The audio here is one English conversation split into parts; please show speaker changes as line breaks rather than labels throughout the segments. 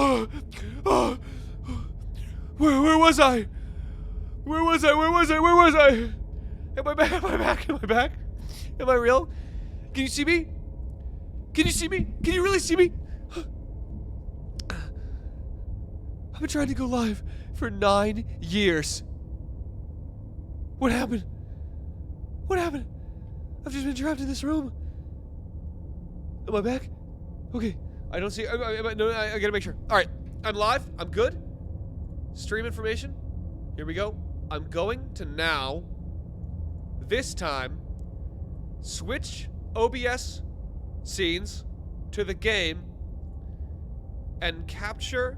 Oh, oh, where was I? Where was I? Where was I? Where was I? Am I back? Am I back? Am I back? Am I real? Can you see me? Can you see me? Can you really see me? I've been trying to go live for 9 years. What happened? What happened? I've just been trapped in this room. Am I back? Okay. I don't see. No, I gotta make sure. All right. I'm live. I'm good. Stream information. Here we go. I'm going to now, this time, switch OBS scenes to the game and capture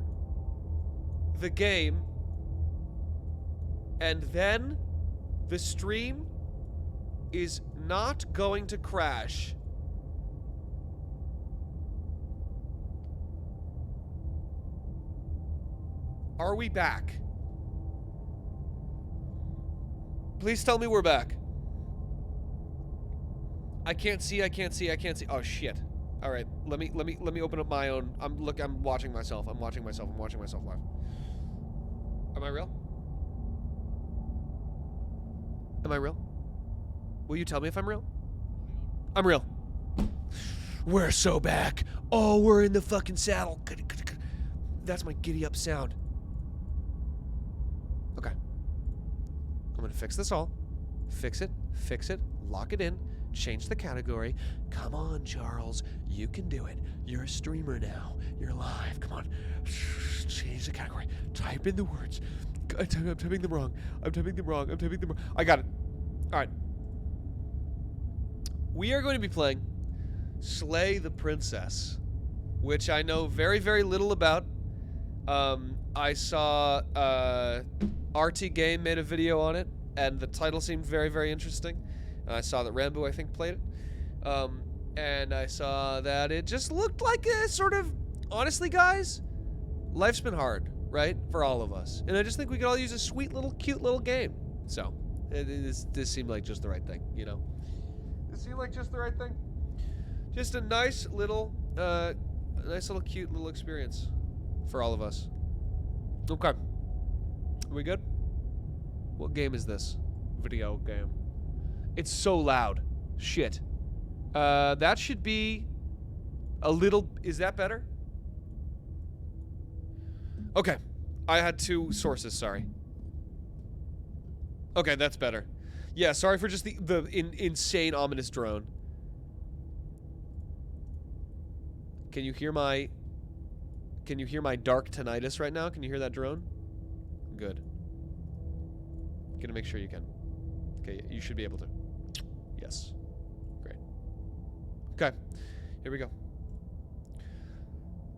the game, and then the stream is not going to crash. Are we back? Please tell me we're back. I can't see. Oh shit. All right, let me open up my own. I'm watching myself. I'm watching myself live. Am I real? Am I real? Will you tell me if I'm real? I'm real. We're so back. Oh, we're in the fucking saddle. That's my giddy up sound. Okay. I'm gonna fix this all. Fix it, lock it in, change the category. Come on, Charles. You can do it. You're a streamer now. You're live. Come on. Change the category. Type in the words. I'm typing them wrong. I got it. All right. We are going to be playing Slay the Princess, which I know very, very little about. I saw RT Game made a video on it, and the title seemed very, very interesting. I saw that Rambo, I think, played it. And I saw that it just looked like a sort of, honestly, guys, life's been hard, right? For all of us. And I just think we could all use a sweet little, cute little game. So, this seemed like just the right thing, you know? It seemed like just the right thing. Just a nice little, cute little experience for all of us. Okay. Are we good? What game is this? Video game. It's so loud. Shit. That should be a little... Is that better? Okay. I had two sources, sorry. Okay, that's better. Yeah, sorry for just the insane ominous drone. Can you hear my dark tinnitus right now? Can you hear that drone? Good. Gonna make sure you can. Okay, you should be able to. Yes. Great. Okay, here we go.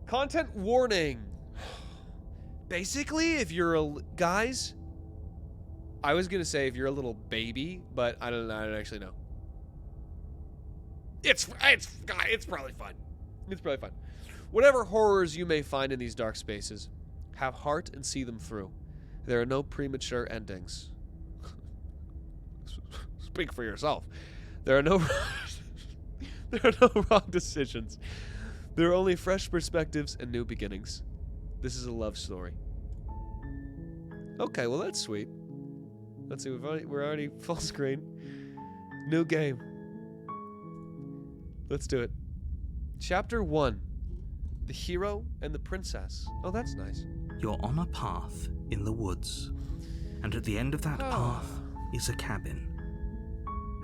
Content warning. Basically, if you're guys, I was gonna say if you're a little baby, but I don't actually know. It's probably fine. It's probably fine. Whatever horrors you may find in these dark spaces, have heart and see them through. There are no premature endings. Speak for yourself. There are no wrong decisions. There are only fresh perspectives and new beginnings. This is a love story. Okay, well that's sweet. Let's see, we're already full screen. New game. Let's do it. Chapter 1. The hero and the princess. Oh, that's nice.
You're on a path in the woods, and at the end of that path is a cabin.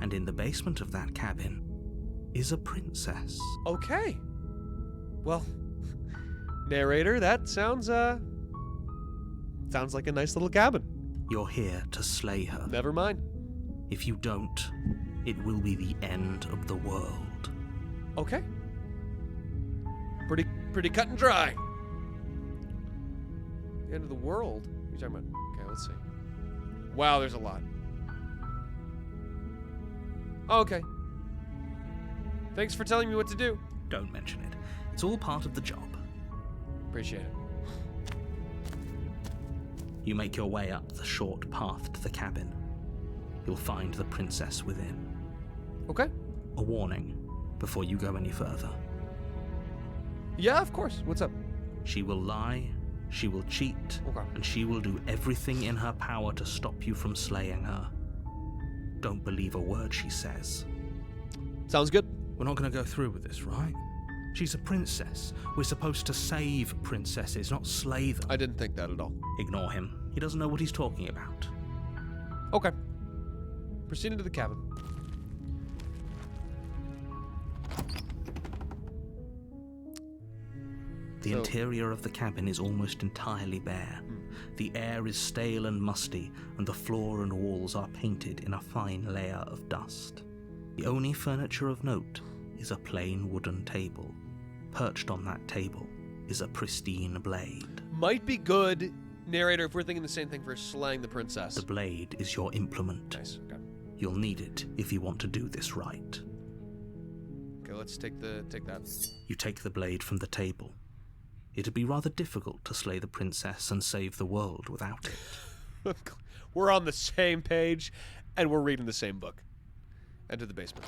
And in the basement of that cabin is a princess.
Okay. Well, narrator, that sounds like a nice little cabin.
You're here to slay her.
Never mind.
If you don't, it will be the end of the world.
Okay. Pretty cut and dry. The end of the world? What are you talking about? Okay, let's see. Wow, there's a lot. Okay. Thanks for telling me what to do.
Don't mention it. It's all part of the job.
Appreciate it.
You make your way up the short path to the cabin. You'll find the princess within.
Okay.
A warning before you go any further.
Yeah, of course. What's up?
She will lie, she will cheat,
Okay.
and she will do everything in her power to stop you from slaying her. Don't believe a word she says.
Sounds good.
We're not going to go through with this, right? She's a princess. We're supposed to save princesses, not slay them.
I didn't think that at all.
Ignore him. He doesn't know what he's talking about.
Okay. Proceed into the cabin.
The interior of the cabin is almost entirely bare. The air is stale and musty, and the floor and walls are painted in a fine layer of dust. The only furniture of note is a plain wooden table. Perched on that table is a pristine blade.
Might be good, narrator, if we're thinking the same thing for slaying the princess.
The blade is your implement.
Nice. Okay.
You'll need it if you want to do this right.
Okay, let's take that.
You take the blade from the table. It'd be rather difficult to slay the princess and save the world without it.
We're on the same page, and we're reading the same book. Enter the basement.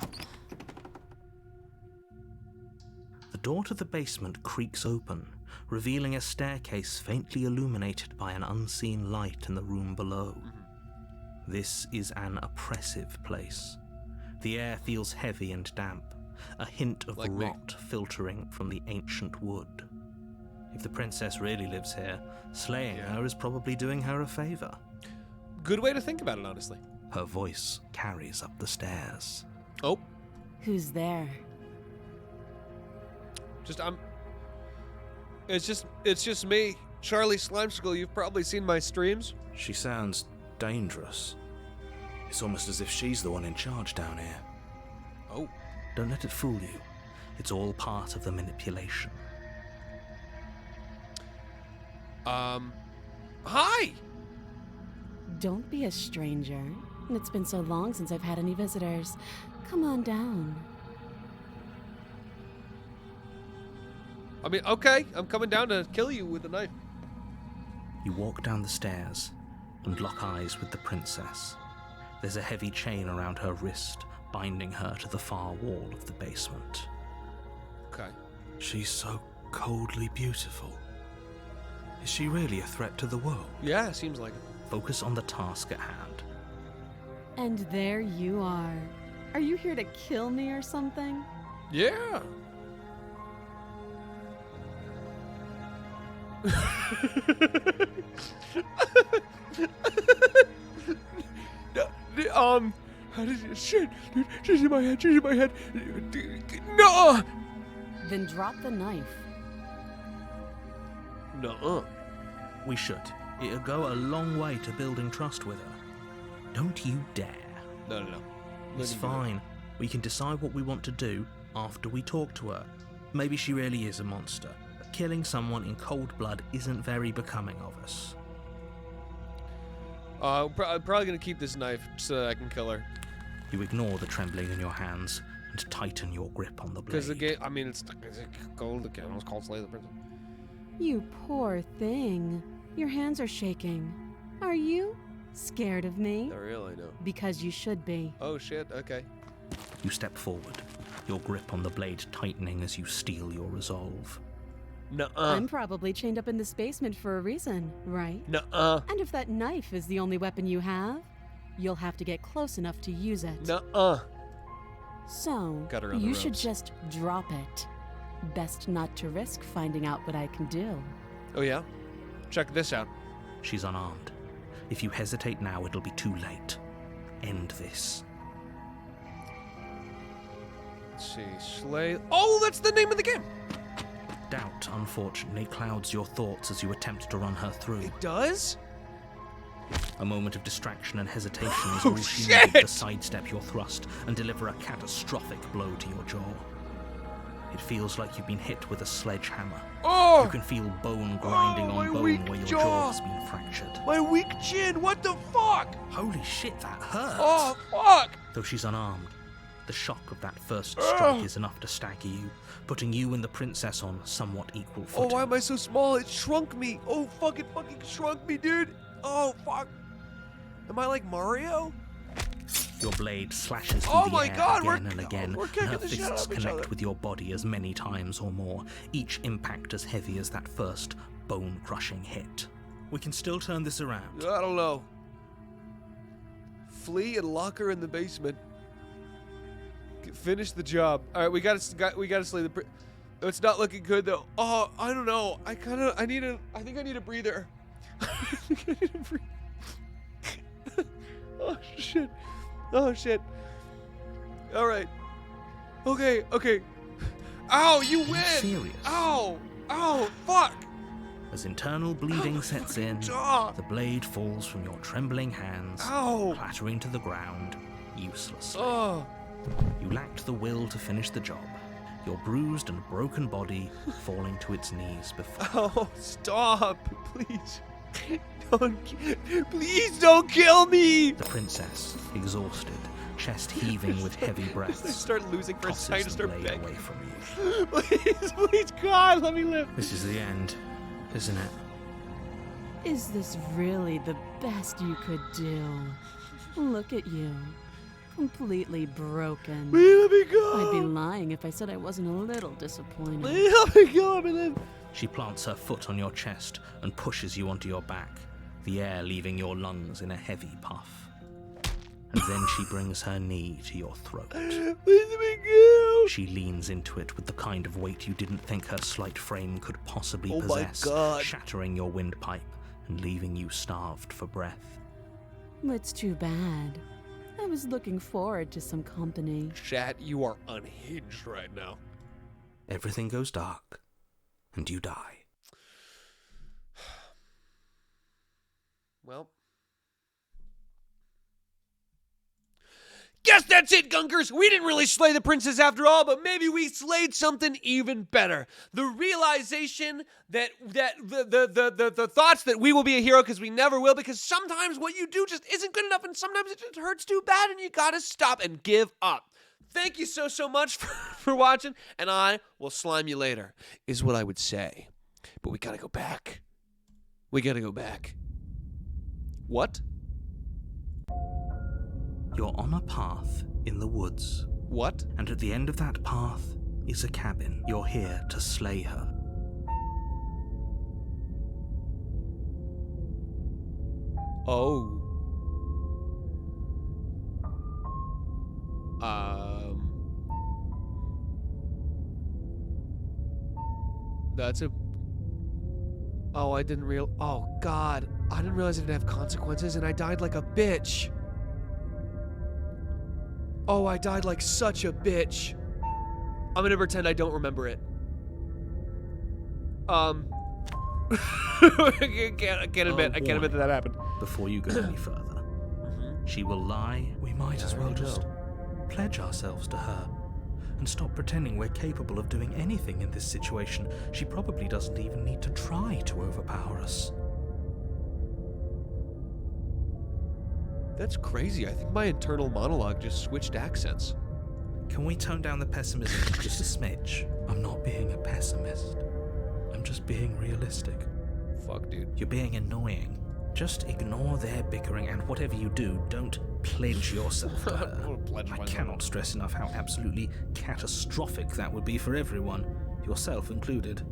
The door to the basement creaks open, revealing a staircase faintly illuminated by an unseen light in the room below. This is an oppressive place. The air feels heavy and damp, a hint of
Like me.
rot filtering from the ancient wood. If the princess really lives here, slaying her is probably doing her a favor.
Good way to think about it, honestly.
Her voice carries up the stairs.
Oh,
Who's there?
It's just me, Charlie Slimecicle. You've probably seen my streams.
She sounds dangerous. It's almost as if she's the one in charge down here.
Oh,
Don't let it fool you. It's all part of the manipulation.
hi.
Don't be a stranger. It's been so long since I've had any visitors. Come on down.
I mean, okay, I'm coming down to kill you with a knife.
You walk down the stairs and lock eyes with the princess. There's a heavy chain around her wrist, binding her to the far wall of the basement.
Okay.
She's so coldly beautiful. Is she really a threat to the world?
Yeah, seems like it.
Focus on the task at hand.
And there you are. Are you here to kill me or something?
Yeah. Shit, dude, she's in my head. No.
Then drop the knife.
No.
We should. It'll go a long way to building trust with her. Don't you dare.
No.
It's fine. We can decide what we want to do after we talk to her. Maybe she really is a monster. Killing someone in cold blood isn't very becoming of us.
I'm probably gonna keep this knife so that I can kill her.
You ignore the trembling in your hands and tighten your grip on the blade.
Because the game, I mean, it's cold again. It's called Slay the Princess.
You poor thing. Your hands are shaking. Are you scared of me?
Not really, no.
Because you should be.
Oh shit. Okay.
You step forward, your grip on the blade tightening as you steel your resolve.
Nuh-uh.
I'm probably chained up in this basement for a reason, right?
Nuh-uh.
And if that knife is the only weapon you have, you'll have to get close enough to use it.
Nuh-uh.
So,
Got her on the
you should
ropes.
just drop it. Best not to risk finding out what I can do.
Oh yeah? Check this out.
She's unarmed. If you hesitate now, it'll be too late. End this.
Let's see. Slay. Oh, that's the name of the game.
Doubt, unfortunately, clouds your thoughts as you attempt to run her through.
It does?
A moment of distraction and hesitation is
Oh,
all she
shit!
needed to sidestep your thrust and deliver a catastrophic blow to your jaw. It feels like you've been hit with a sledgehammer.
Oh!
You can feel bone grinding
my
on bone
weak
where your
jaw.
jaw has been fractured.
My weak chin. What the fuck?
Holy shit, that hurt!
Oh, fuck.
Though she's unarmed, the shock of that first strike is enough to stagger you, putting you and the princess on somewhat equal
Oh,
footing.
why am I so small? It shrunk me. Oh, fucking shrunk me, dude. Oh, fuck. Am I like Mario?
Your blade slashes through
Oh
the
my
air
God,
again and again,
we're
and
kicking
her
the shit out
fists
of each
connect
other.
with your body as many times or more, each impact as heavy as that first bone-crushing hit. We can still turn this around.
I don't know. Flee and lock her in the basement. Finish the job. All right, we gotta slay the. It's not looking good though. Oh, I don't know. I think I need a breather. I think I need a breather. Oh shit. Oh shit. All right. Okay. Ow, you win.
Serious?
Ow. Fuck.
As internal bleeding sets in, the blade falls from your trembling hands, clattering to the ground, uselessly.
Oh.
You lacked the will to finish the job, your bruised and broken body falling to its knees before.
Oh, stop, please. Please don't kill me.
The princess, exhausted, chest heaving with heavy breaths,
I start losing for a second.
tosses
I
the
start
blade
begging.
away from you.
Please, God, let me live.
This is the end, isn't it?
Is this really the best you could do? Look at you. Completely broken.
Please let me go.
I'd be lying if I said I wasn't a little disappointed.
Please let me go. Let me live.
She plants her foot on your chest and pushes you onto your back, the air leaving your lungs in a heavy puff. And then she brings her knee to your throat.
Please let me go.
She leans into it with the kind of weight you didn't think her slight frame could possibly
Oh my
possess,
God.
shattering your windpipe and leaving you starved for breath.
It's too bad. I was looking forward to some company.
Chat, you are unhinged right now.
Everything goes dark, and you die.
Well. Guess that's it, Gunkers. We didn't really slay the princess after all, but maybe we slayed something even better. The realization that the thoughts that we will be a hero because we never will, because sometimes what you do just isn't good enough, and sometimes it just hurts too bad, and you gotta stop and give up. Thank you so much for watching, and I will slime you later, is what I would say. But we gotta go back. We gotta go back. What?
You're on a path in the woods,
What?
and at the end of that path is a cabin. You're here to slay her.
Oh. That's a... Oh, I didn't real... Oh, God. I didn't realize it didn't have consequences, and I died like a bitch. Oh, I died like such a bitch. I'm gonna pretend I don't remember it. I can't admit that happened.
Before you go any further, she will lie. We might as well just pledge ourselves to her and stop pretending we're capable of doing anything in this situation. She probably doesn't even need to try to overpower us.
That's crazy. I think my internal monologue just switched accents.
Can we tone down the pessimism just a smidge? I'm not being a pessimist. I'm just being realistic.
Fuck, dude.
You're being annoying. Just ignore their bickering, and whatever you do, don't pledge yourself to her. I cannot stress enough how absolutely catastrophic that would be for everyone, yourself included.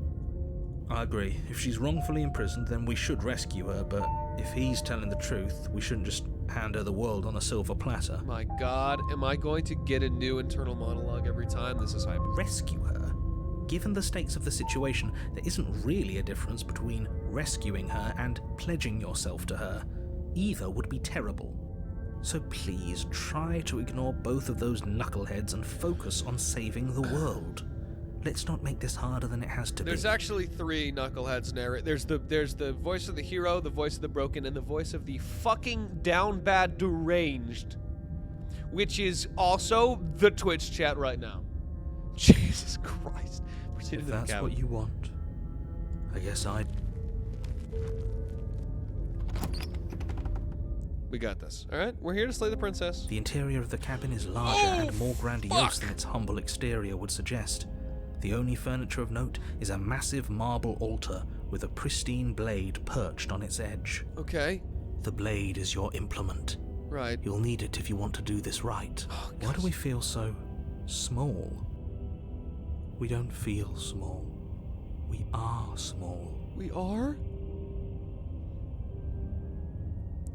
I agree. If she's wrongfully imprisoned, then we should rescue her, but if he's telling the truth, we shouldn't just hand her the world on a silver platter.
My God, am I going to get a new internal monologue every time? This is hype.
Rescue her? Given the stakes of the situation, there isn't really a difference between rescuing her and pledging yourself to her. Either would be terrible. So please try to ignore both of those knuckleheads and focus on saving the world. Let's not make this harder than it has to be.
There's actually 3 knuckleheads narrate. There's the voice of the hero, the voice of the broken, and the voice of the fucking down bad deranged, which is also the Twitch chat right now. Jesus Christ.
If that's what you want, I guess I'd...
We got this. All right, we're here to slay the princess.
The interior of the cabin is larger and more grandiose than its humble exterior would suggest. The only furniture of note is a massive marble altar with a pristine blade perched on its edge.
Okay.
The blade is your implement,
Right.
You'll need it if you want to do this right.
Oh,
Why do we feel so small? We don't feel small. We are small.
We are?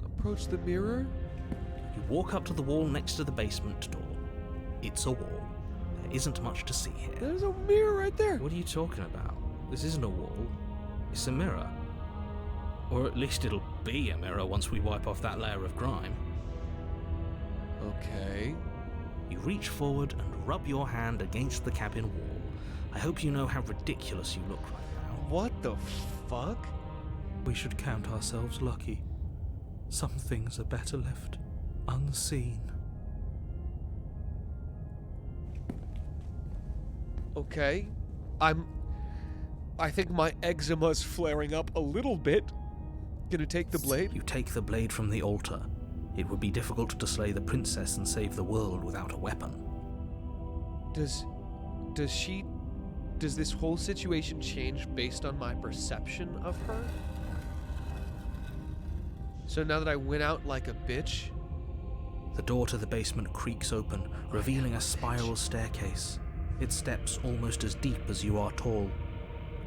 Approach the mirror?
You walk up to the wall next to the basement door. It's a wall. There isn't much to see here.
There's a mirror right there.
What are you talking about? This isn't a wall. It's a mirror. Or at least it'll be a mirror once we wipe off that layer of grime.
Okay.
You reach forward and rub your hand against the cabin wall. I hope you know how ridiculous you look right now.
What the fuck?
We should count ourselves lucky. Some things are better left unseen.
Okay. I think my eczema's flaring up a little bit. Gonna take the blade?
You take the blade from the altar. It would be difficult to slay the princess and save the world without a weapon.
Does this whole situation change based on my perception of her? So now that I went out like a bitch?
The door to the basement creaks open, revealing a spiral staircase. Its steps almost as deep as you are tall.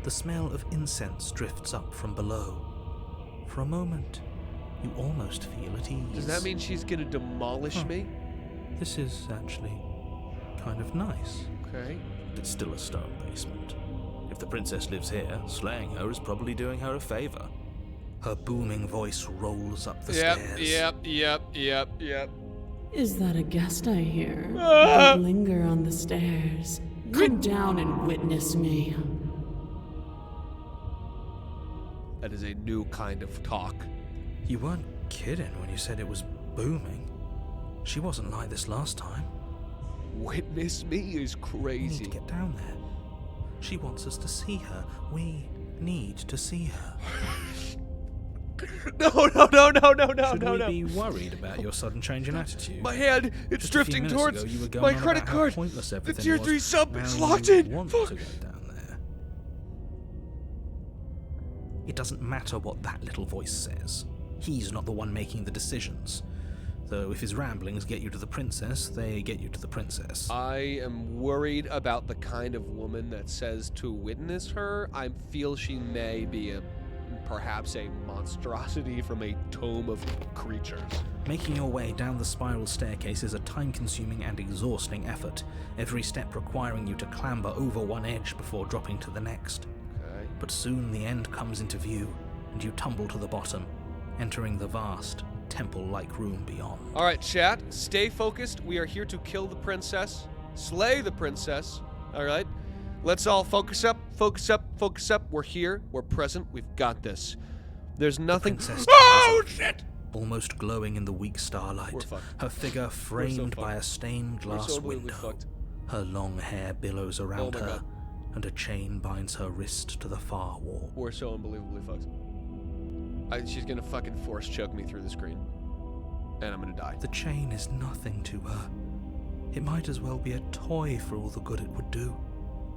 The smell of incense drifts up from below. For a moment, you almost feel at ease.
Does that mean she's gonna demolish me?
This is actually kind of nice.
Okay.
It's still a stone basement. If the princess lives here, slaying her is probably doing her a favor. Her booming voice rolls up the stairs.
Yep.
Is that a guest I hear?
Ah!
Don't linger on the stairs. Come down and witness me.
That is a new kind of talk.
You weren't kidding when you said it was booming. She wasn't like this last time.
Witness me is
We need
crazy.
to get down there. She wants us to see her. We need to see her.
No.
Should we be worried about your sudden change in attitude?
My hand, it's
Just a few
drifting
minutes
towards
ago, you were going
my
on
credit
about how
card.
pointless
The
everything
tier
was.
3 sub
Now
is
you
locked in.
want
Fuck.
to go down there. It doesn't matter what that little voice says. He's not the one making the decisions. Though if his ramblings get you to the princess, they get you to the princess.
I am worried about the kind of woman that says to witness her. I feel she may be perhaps a monstrosity from a tome of creatures.
Making your way down the spiral staircase is a time-consuming and exhausting effort, every step requiring you to clamber over one edge before dropping to the next.
Okay.
But soon the end comes into view, and you tumble to the bottom, entering the vast, temple-like room beyond.
All right, chat, stay focused. We are here to kill the princess, slay the princess. All right, let's all focus up. We're here. We're present. We've got this. There's nothing.
princess
Oh
stands
shit!
Almost glowing in the weak
We're
starlight,
fucked.
her figure framed by a stained
We're
glass
so unbelievably
window.
fucked.
Her long hair billows around
my
her,
God.
and a chain binds her wrist to the far wall.
We're so unbelievably fucked. She's gonna fucking force choke me through the screen, and I'm gonna die.
The chain is nothing to her. It might as well be a toy for all the good it would do.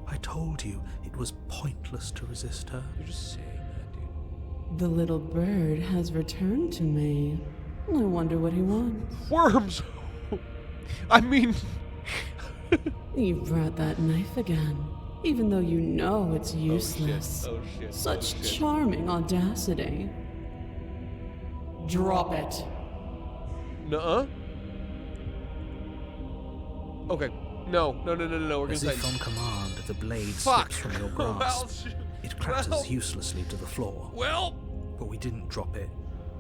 I told you it was pointless to resist her.
You're just saying that, dude.
The little bird has returned to me. I wonder what he wants.
Worms. I mean,
You brought that knife again, even though you know it's useless.
Oh shit.
Such
Oh, shit.
charming audacity. Drop it.
Nuh-uh. Okay. No. We're gonna
As
say.
if on command, the blade
Fuck.
slips from your
Well,
grasp.
shit.
It clatters
Well.
uselessly to the floor.
Well.
But we didn't drop it.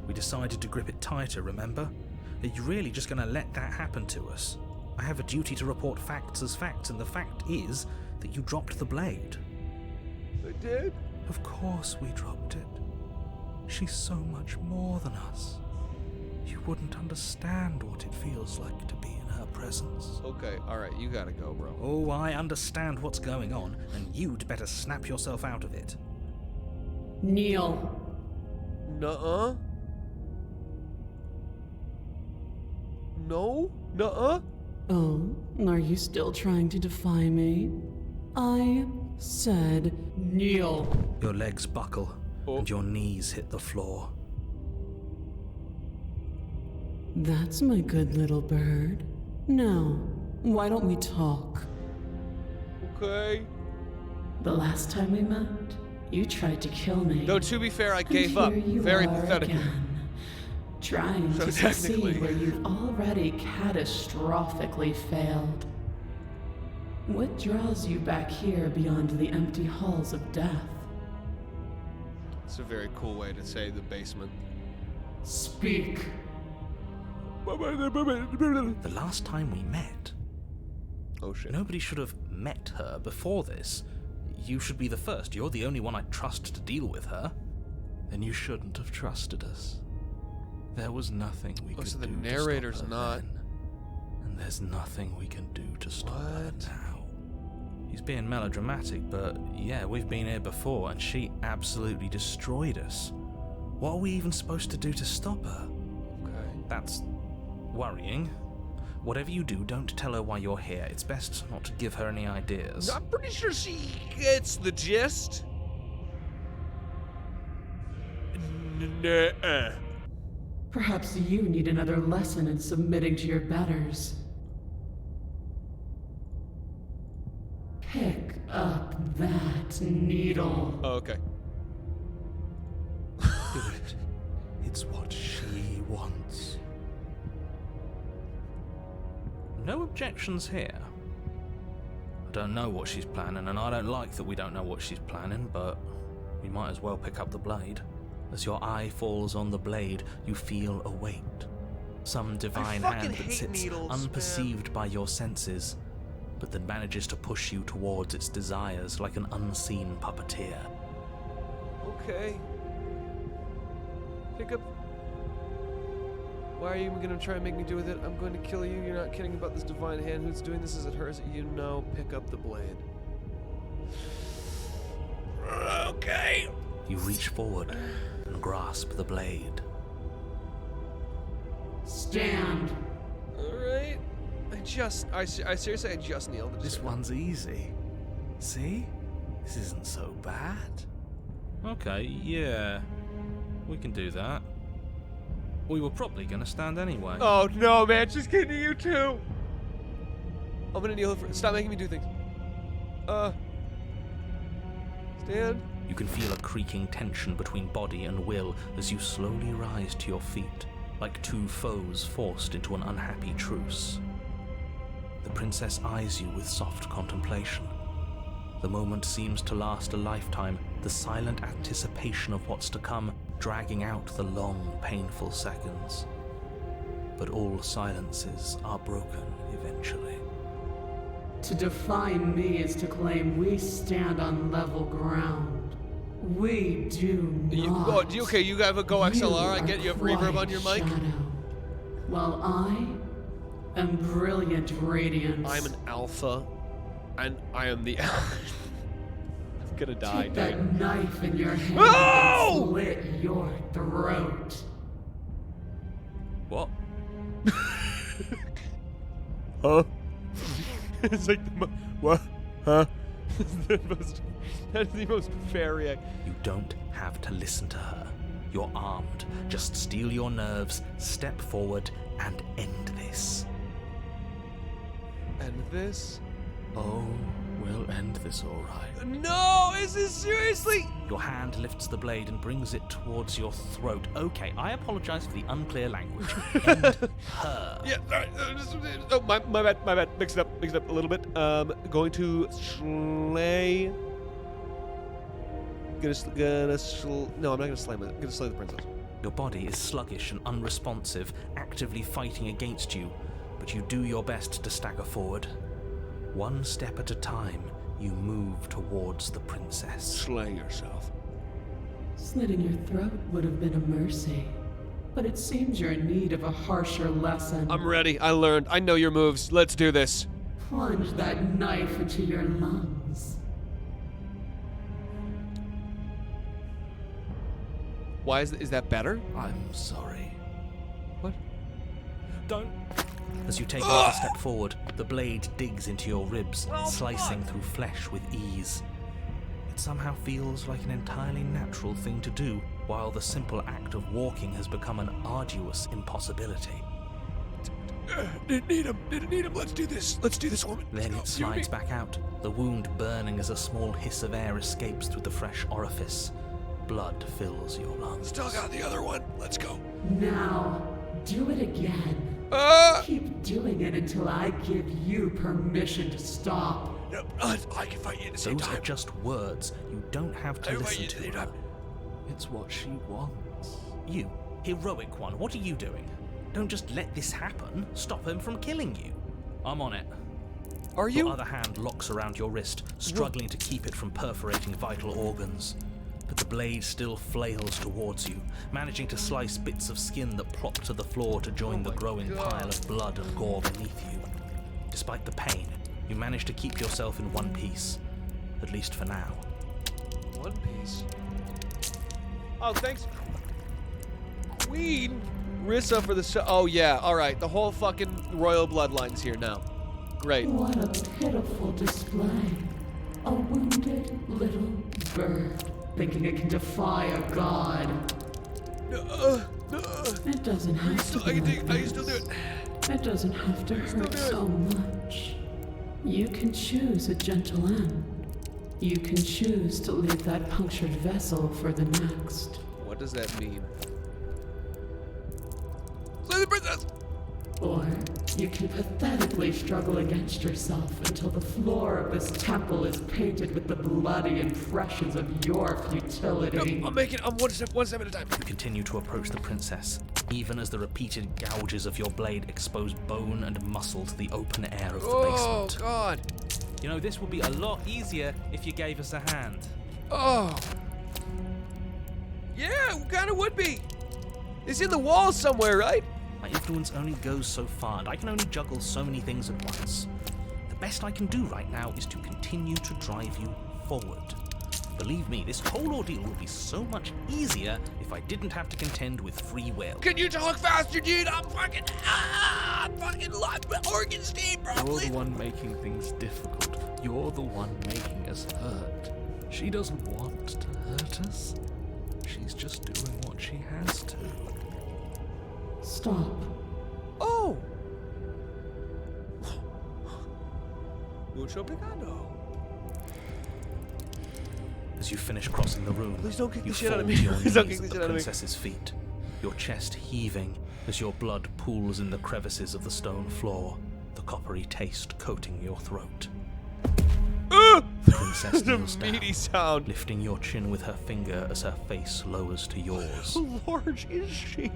We decided to grip it tighter, remember? Are you really just going to let that happen to us? I have a duty to report facts as facts, and the fact is that you dropped the blade.
I did.
Of course we dropped it. She's so much more than us. You wouldn't understand what it feels like to be in her presence.
Okay. All right. You gotta go, bro.
Oh, I understand what's going on, and you'd better snap yourself out of it.
Kneel.
Nuh-uh. No. Nuh-uh.
Oh, are you still trying to defy me? I said kneel.
Your legs buckle,
Oh.
and your knees hit the floor.
That's my good little bird. Now, why don't we talk?
Okay.
The last time we met, you tried to kill me.
Though to be fair, I
And
gave up.
here you
Very
are
pathetically.
again, trying
So
to
technically.
succeed where you've already catastrophically failed. What draws you back here beyond the empty halls of death?
It's a very cool way to say the basement.
Speak.
The last time we met,
Oh shit.
nobody should have met her before this. You should be the first. You're the only one I'd trust to deal with her. Then you shouldn't have trusted us. There was nothing we could
so
do
the
to
narrator's
stop her
not-
then. And there's nothing we can do to stop her
What?
now. He's being melodramatic, but yeah, we've been here before and she absolutely destroyed us. What are we even supposed to do to stop her?
Okay.
That's worrying. Whatever you do, don't tell her why you're here. It's best not to give her any ideas.
I'm pretty sure she gets the gist. Nuh-uh.
Perhaps you need another lesson in submitting to your betters. Pick up that needle.
Oh, okay.
Do it. It's what she wants. No objections here. I don't know what she's planning, and I don't like that we don't know what she's planning, but we might as well pick up the blade. As your eye falls on the blade, you feel a weight. Some divine
fucking
hand that
hate
sits
needles,
unperceived by your senses, but that manages to push you towards its desires like an unseen puppeteer.
Okay. Pick up. Why are you gonna try and make me do with it? I'm going to kill you. You're not kidding about this divine hand. Who's doing this? Is it her? Is it you? No. Pick up the blade. Okay.
You reach forward and grasp the blade.
Stand.
Alright. I seriously, I just nailed it.
This one's easy. See? This isn't so bad. Okay, yeah. We can do that. We were probably gonna stand anyway.
Oh no, man, she's getting to you too. I'm gonna kneel for. Stop making me do things. Stand.
You can feel a creaking tension between body and will as you slowly rise to your feet, like two foes forced into an unhappy truce. The princess eyes you with soft contemplation. The moment seems to last a lifetime, the silent anticipation of what's to come dragging out the long, painful seconds. But all silences are broken eventually.
To define me is to claim we stand on level ground. We do not.
Okay, you have a Go XLR. I get you have reverb on your mic.
Shadow, while I am brilliant radiance.
I'm an alpha, and I am the alpha. I'm gonna die,
Take
dude.
that knife in your hand
No!
and slit your throat.
What?
Huh? It's like what? Huh? That is the most fairy.
You don't have to listen to her. You're armed. Just steel your nerves, step forward, and end this.
And this?
Oh, we'll end this all right.
No! Is this seriously?
Your hand lifts the blade and brings it towards your throat. Okay, I apologize for the unclear language. End her.
Yeah. Oh, my bad. Mix it up a little bit. Going to slay. No, I'm not gonna slay. I'm gonna slay the princess.
Your body is sluggish and unresponsive, actively fighting against you, but you do your best to stagger forward. One step at a time, you move towards the princess.
Slay yourself.
Slitting your throat would have been a mercy, but it seems you're in need of a harsher lesson.
I'm ready. I learned. I know your moves. Let's do this.
Plunge that knife into your lungs.
Why is that better?
I'm sorry.
What?
Don't. As you take another step forward, the blade digs into your ribs, slicing through flesh with ease. It somehow feels like an entirely natural thing to do, while the simple act of walking has become an arduous impossibility.
Didn't need him. Let's do this, woman.
Then it slides back out, the wound burning as a small hiss of air escapes through the fresh orifice. Blood fills your lungs.
Still got the other one. Let's go.
Now, do it again. Keep doing it until I give you permission to stop.
No, I can fight you at the same
Those
time.
are just words. You don't have to listen to her.
It's what she wants.
You, heroic one, what are you doing? Don't just let this happen. Stop him from killing you. I'm on it.
Are you?
Your other hand locks around your wrist, struggling to keep it from perforating vital organs. But the blade still flails towards you, managing to slice bits of skin that plop to the floor to join the growing pile of blood and gore beneath you. Despite the pain, you manage to keep yourself in one piece. At least for now.
One Piece. Oh, thanks, Queen Rissa, for the show. Oh yeah, all right. The whole fucking royal bloodline's here now. Great.
What a pitiful display. A wounded little bird thinking it can defy a god. It doesn't have to be like
I can still do it.
It doesn't have to hurt so much. You can choose a gentle end. You can choose to leave that punctured vessel for the next.
What does that mean? Slay the princess!
Or you can pathetically struggle against yourself until the floor of this temple is painted with the bloody impressions of your futility.
No, I'm one step at a time.
You continue to approach the princess, even as the repeated gouges of your blade expose bone and muscle to the open air of the
Oh,
basement.
God.
You know, this would be a lot easier if you gave us a hand.
Oh. Yeah, it kind of would be. It's in the wall somewhere, right?
My influence only goes so far, and I can only juggle so many things at once. The best I can do right now is to continue to drive you forward. Believe me, this whole ordeal would be so much easier if I didn't have to contend with free will.
Can you talk faster, dude? I'm fucking lost my organ steam,
You're
probably.
the one making things difficult. You're the one making us hurt. She doesn't want to hurt us. She's just doing what she has to.
Stop.
Oh. Mucho picado.
As you finish crossing the room,
Please don't kick
you
the shit
fall
out of me.
to your
Please don't
knees
kick
at
the
the
shit out of me.
princess's feet, your chest heaving as your blood pools in the crevices of the stone floor, the coppery taste coating your throat. The princess
The
kneels down,
meaty sound.
lifting your chin with her finger as her face lowers to yours.
How large is she?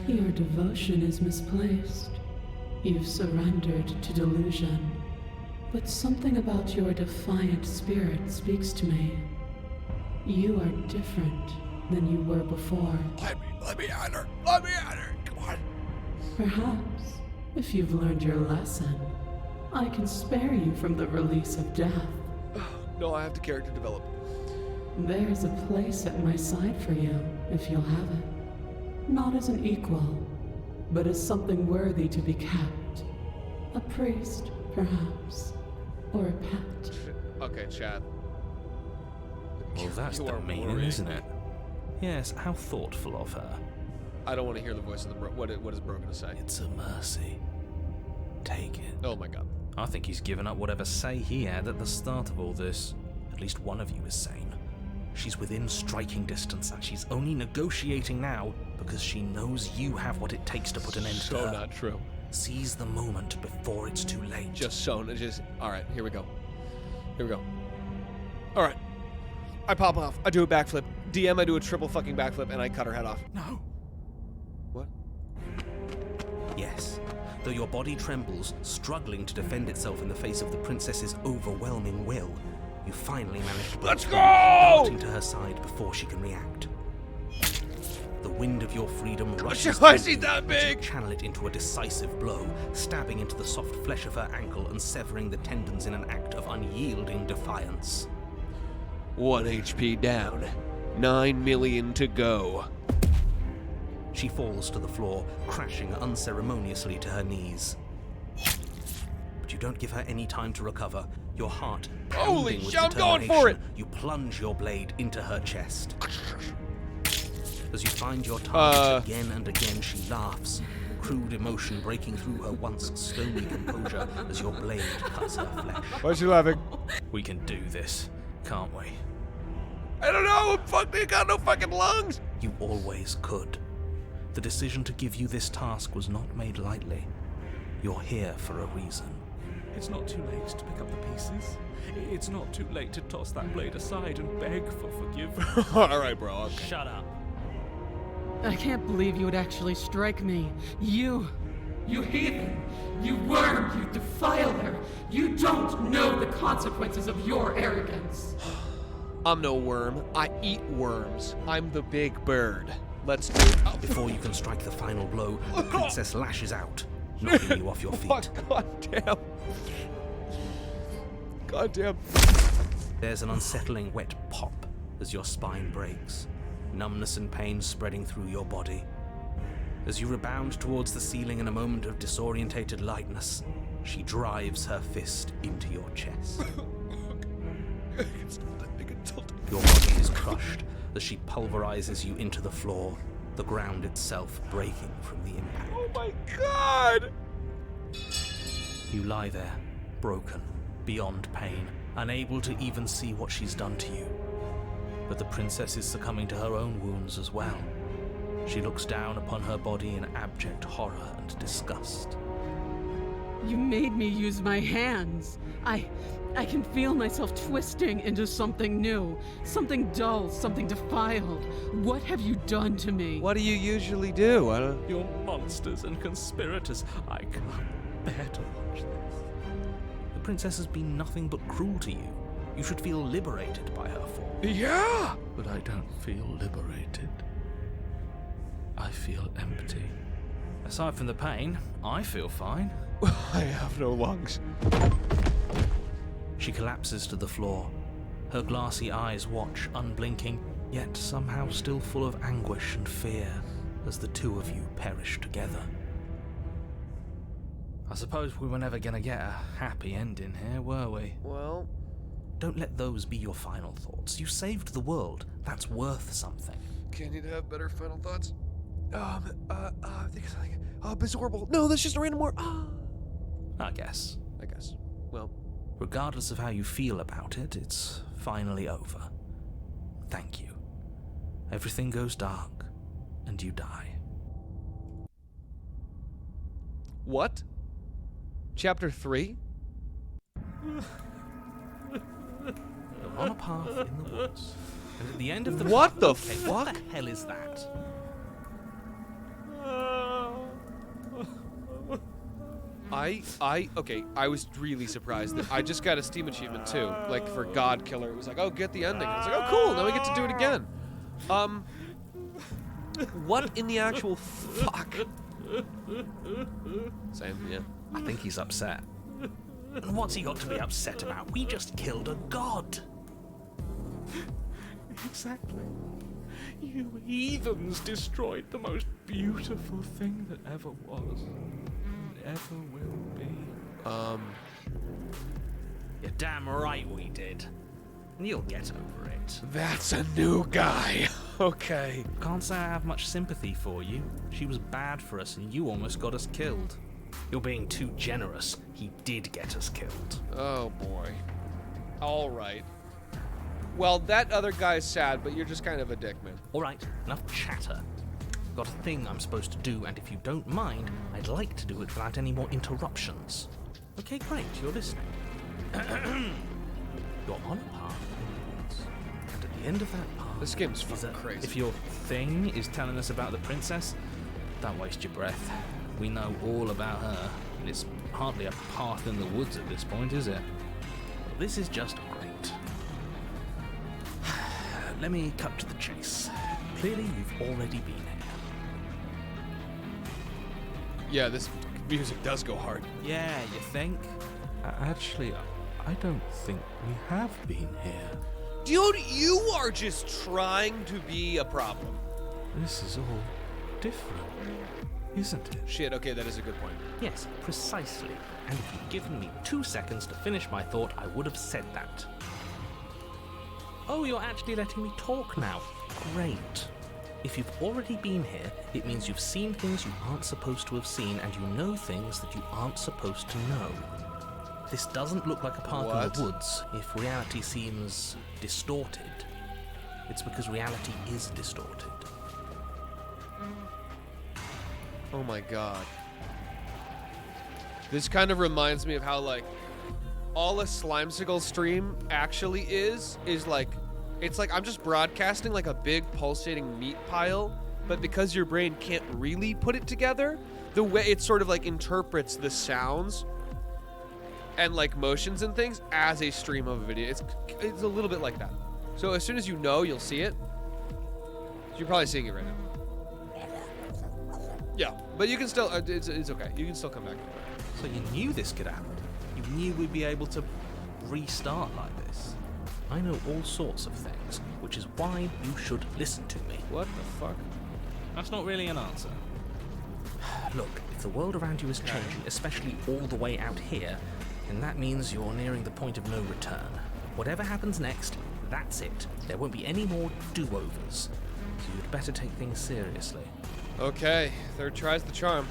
Your devotion is misplaced. You've surrendered to delusion. But something about your defiant spirit speaks to me. You are different than you were before.
Let me at her. Let me at her. Come on.
Perhaps, if you've learned your lesson, I can spare you from the release of death.
No, I have to character develop.
There's a place at my side for you, if you'll have it. Not as an equal, but as something worthy to be kept. A priest, perhaps. Or a pet.
Okay, Chad.
Well, that's
You
the
are
meaning,
worrying.
isn't it? Yes, how thoughtful of her.
I don't want to hear the voice of the bro. What is bro gonna say?
It's a mercy. Take it.
Oh my god.
I think he's given up whatever say he had at the start of all this. At least one of you is sane. She's within striking distance, and she's only negotiating now because she knows you have what it takes to put an end to
So
her.
not true.
Seize the moment before it's too late.
Just so. All right. Here we go. Here we go. All right. I pop off. I do a backflip. DM. I do a triple fucking backflip, and I cut her head off.
No.
What?
Yes. Though your body trembles, struggling to defend itself in the face of the princess's overwhelming will, you finally manage to
Let's
break
go!
through, darting to her side before she can react. The wind of your freedom rushes
Why is
through
he
you
that
as
big?
you channel it into a decisive blow, stabbing into the soft flesh of her ankle and severing the tendons in an act of unyielding defiance.
1 HP down. 9 million to go.
She falls to the floor, crashing unceremoniously to her knees. But you don't give her any time to recover. Your heart
Holy
pounding with
shit, I'm going for it!
determination, you plunge your blade into her chest. As you find your target again and again, she laughs, crude emotion breaking through her once stony composure as your blade cuts her flesh.
Why is she laughing?
We can do this, can't we?
I don't know. I got no fucking lungs.
You always could. The decision to give you this task was not made lightly. You're here for a reason.
It's not too late to pick up the pieces. It's not too late to toss that blade aside and beg for forgiveness.
All right, bro. Okay.
Shut up.
I can't believe you would actually strike me. You
heathen! You worm! You defiler! You don't know the consequences of your arrogance!
I'm no worm. I eat worms. I'm the big bird. Let's do it. Oh.
Before you can strike the final blow, the princess lashes out, knocking you off your feet.
God damn. God damn.
There's an unsettling wet pop as your spine breaks, numbness and pain spreading through your body. As you rebound towards the ceiling in a moment of disorientated lightness, she drives her fist into your chest. Your body is crushed as she pulverizes you into the floor, the ground itself breaking from the impact.
Oh my God!
You lie there, broken, beyond pain, unable to even see what she's done to you. But the princess is succumbing to her own wounds as well. She looks down upon her body in abject horror and disgust.
You made me use my hands. I can feel myself twisting into something new, something dull, something defiled. What have you done to me?
What do you usually do? I don't...
You're monsters and conspirators. I can't bear to watch this.
The princess has been nothing but cruel to you. You should feel liberated by her fall.
Yeah!
But I don't feel liberated. I feel empty.
Aside from the pain, I feel fine.
I have no lungs.
She collapses to the floor. Her glassy eyes watch, unblinking, yet somehow still full of anguish and fear as the two of you perish together. I suppose we were never gonna get a happy ending here, were we?
Well...
Don't let those be your final thoughts. You saved the world. That's worth something.
Can you have better final thoughts? I think it's like... Bizorble. No, that's just a random word.
I guess.
Well...
Regardless of how you feel about it, it's finally over. Thank you. Everything goes dark, and you die.
What? Chapter 3?
You're on a path in the woods, and at the end of the
What the
okay,
fuck?
What the hell is that?
Okay, I was really surprised that I just got a Steam achievement too, like for God Killer. It was like, oh, get the ending. I was like, oh, cool, now we get to do it again. What in the actual fuck? Same, yeah.
I think he's upset. And what's he got to be upset about? We just killed a god.
Exactly. You heathens destroyed the most beautiful thing that ever was. Ever will be.
You're damn right we did. And you'll get over it.
That's a new guy. Okay.
Can't say I have much sympathy for you. She was bad for us and you almost got us killed. You're being too generous. He did get us killed.
Oh boy. All right. Well, that other guy's sad, but you're just kind of a dick, man.
All right, enough chatter. Got a thing I'm supposed to do, and if you don't mind, I'd like to do it without any more interruptions. Okay, great, you're listening. You're on a path in the woods, and at the end of that path...
This game's fucking crazy.
If your thing is telling us about the princess, don't waste your breath. We know all about her, and it's hardly a path in the woods at this point, is it? Well, this is just great. Let me cut to the chase. Clearly, you've already been here.
Yeah, this music does go hard.
Yeah, you think?
Actually, I don't think we have been here.
Dude, you are just trying to be a problem.
This is all different, isn't it?
Shit, okay, that is a good point.
Yes, precisely. And if you'd given me 2 seconds to finish my thought, I would have said that. Oh, you're actually letting me talk now. Great. If you've already been here, it means you've seen things you aren't supposed to have seen, and you know things that you aren't supposed to know. This doesn't look like a park in
What?
the woods. If reality seems distorted, it's because reality is distorted.
Oh my god. This kind of reminds me of how, like, all a slimecicle stream actually is like, it's like I'm just broadcasting like a big pulsating meat pile, but because your brain can't really put it together, the way it sort of like interprets the sounds and like motions and things as a stream of a video. It's a little bit like that. So as soon as you know, you'll see it. So you're probably seeing it right now. Yeah, but you can still, it's okay. You can still come back.
So you knew this could happen. You knew we'd be able to restart like this. I know all sorts of things, which is why you should listen to me.
What the fuck?
That's not really an answer. Look, if the world around you is changing, especially all the way out here, then that means you're nearing the point of no return. Whatever happens next, that's it. There won't be any more do-overs. So you'd better take things seriously.
Okay, third tries the charm.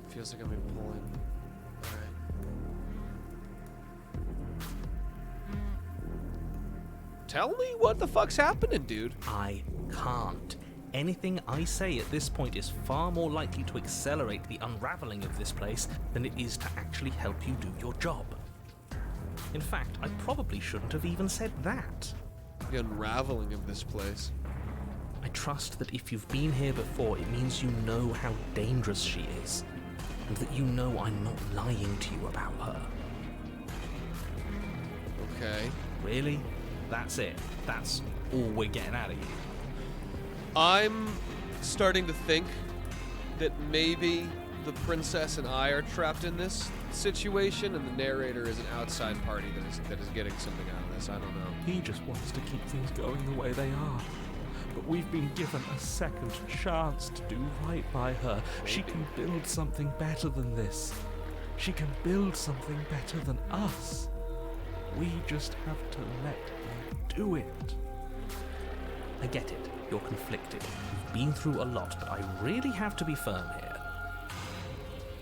Feels like I'm being pulled in. Alright. Tell me what the fuck's happening, dude.
I can't. Anything I say at this point is far more likely to accelerate the unraveling of this place than it is to actually help you do your job. In fact, I probably shouldn't have even said that.
The unraveling of this place.
I trust that if you've been here before, it means you know how dangerous she is, and that you know I'm not lying to you about her.
Okay.
Really? That's it? That's all we're getting out of you?
I'm starting to think that maybe the princess and I are trapped in this situation, and the narrator is an outside party that is getting something out of this. I don't know.
He just wants to keep things going the way they are. But we've been given a second chance to do right by her. She can build something better than this. She can build something better than us. We just have to let her do it.
I get it. You're conflicted. You've been through a lot, but I really have to be firm here.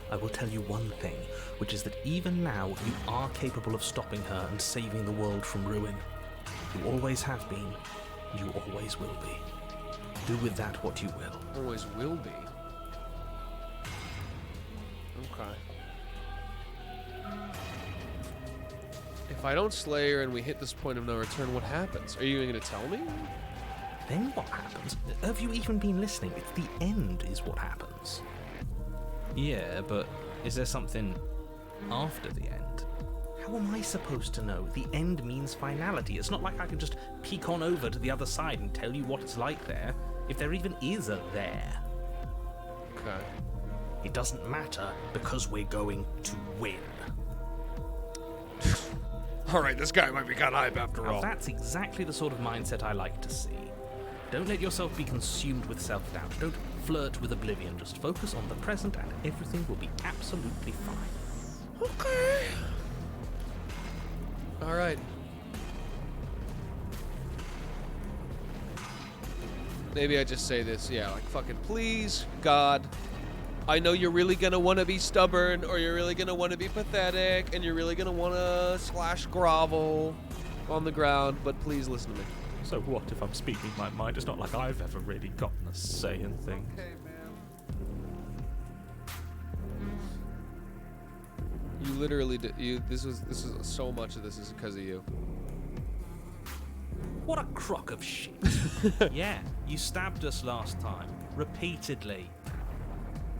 I will tell you one thing, which is that even now you are capable of stopping her and saving the world from ruin. You always have been, and you always will be. Do with that what you will.
Always will be. Okay. If I don't slay her and we hit this point of no return, what happens? Are you going to tell me?
Then what happens? Have you even been listening? It's the end is what happens. Yeah, but is there something after the end? How am I supposed to know? The end means finality. It's not like I can just peek on over to the other side and tell you what it's like there, if there even is a there.
Okay.
It doesn't matter because we're going to win.
Alright, this guy might be kind of hype after
Now
all.
that's exactly the sort of mindset I like to see. Don't let yourself be consumed with self-doubt. Don't flirt with oblivion. Just focus on the present and everything will be absolutely fine.
Okay. Alright. Maybe I just say this, yeah, like, fucking please, God, I know you're really gonna want to be stubborn, or you're really gonna want to be pathetic, and you're really gonna want to slash grovel on the ground, but please listen to me.
So what if I'm speaking my mind? It's not like I've ever really gotten a say in things.
Okay, man. You literally did. This is so much of this is because of you.
What a crock of shit. Yeah, you stabbed us last time. Repeatedly.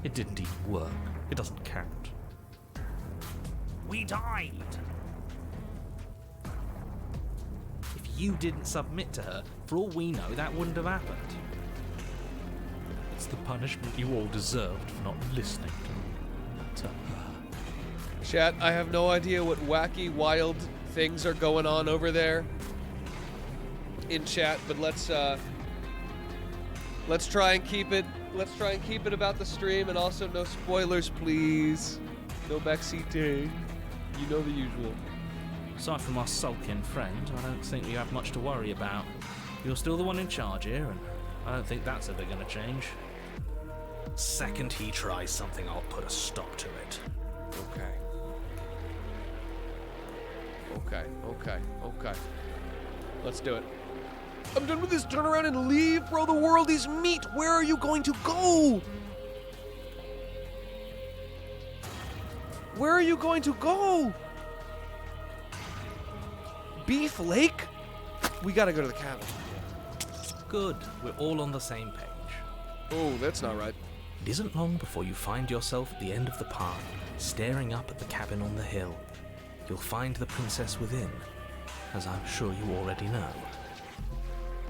It didn't even work. It doesn't count.
We died. If you didn't submit to her, for all we know, that wouldn't have happened.
It's the punishment you all deserved for not listening to her.
Chat, I have no idea what wacky, wild things are going on over there in chat, but let's try and keep it. Let's try and keep it about the stream, and also no spoilers, please. No backseating. You know the usual.
Aside from our sulking friend, I don't think you have much to worry about. You're still the one in charge here, and I don't think that's ever going to change. Second he tries something, I'll put a stop to it.
Okay. Okay. Let's do it. I'm done with this. Turn around and leave, bro. The world is meat. Where are you going to go? Where are you going to go? Beef Lake? We gotta go to the cabin.
Good, we're all on the same page.
Oh, that's not right.
It isn't long before you find yourself at the end of the path, staring up at the cabin on the hill. You'll find the princess within, as I'm sure you already know.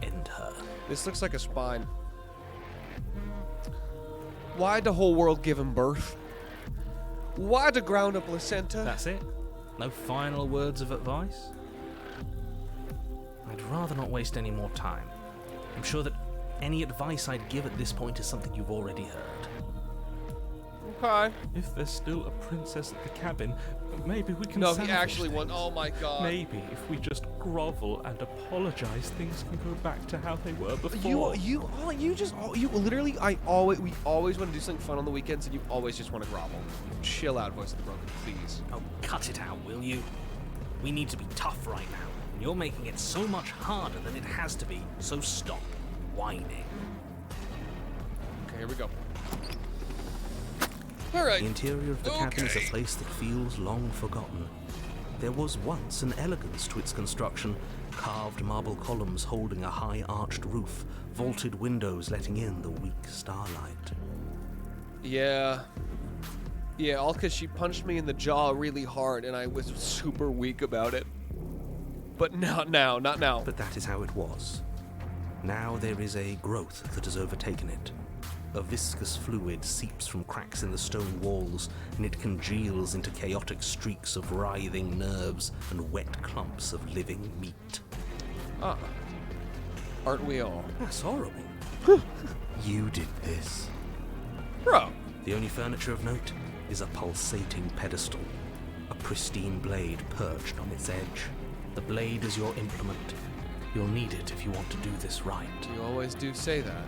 End her.
This looks like a spine. Why'd the whole world give him birth? Why'd the ground a placenta?
That's it? No final words of advice? I'd rather not waste any more time. I'm sure that any advice I'd give at this point is something you've already heard.
Okay.
If there's still a princess at the cabin, maybe we can
No, he
salvage
actually
things.
won. Oh my god.
Maybe if we just grovel and apologize, things can go back to how they were before.
We always want to do something fun on the weekends, and you always just want to grovel. Chill out, voice of the broken, please.
Oh, cut it out, will you? We need to be tough right now, and you're making it so much harder than it has to be, so stop whining.
Okay, here we go. All right.
The interior of the cabin is a
Okay.
place that feels long forgotten. There was once an elegance to its construction, carved marble columns holding a high arched roof, vaulted windows letting in the weak starlight.
Yeah, all because she punched me in the jaw really hard, and I was super weak about it. But not now.
But that is how it was. Now there is a growth that has overtaken it. A viscous fluid seeps from cracks in the stone walls, and it congeals into chaotic streaks of writhing nerves and wet clumps of living meat.
Ah, aren't we all?
That's horrible. You did this.
Bro.
The only furniture of note is a pulsating pedestal, a pristine blade perched on its edge. The blade is your implement. You'll need it if you want to do this right.
You always do say that.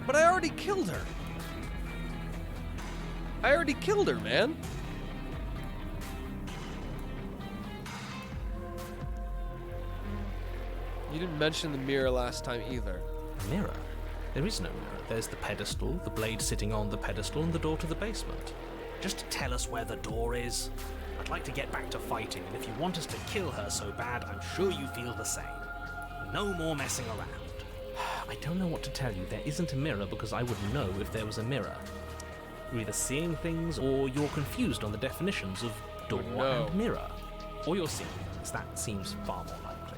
But I already killed her. Man. You didn't mention the mirror last time either.
A mirror? There is no mirror. There's the pedestal, the blade sitting on the pedestal, and the door to the basement. Just tell us where the door is. I'd like to get back to fighting, and if you want us to kill her so bad, I'm sure you feel the same. No more messing around. I don't know what to tell you. There isn't a mirror because I would know if there was a mirror. You're either seeing things or you're confused on the definitions of door
No.
and mirror. Or you're seeing things. That seems far more likely.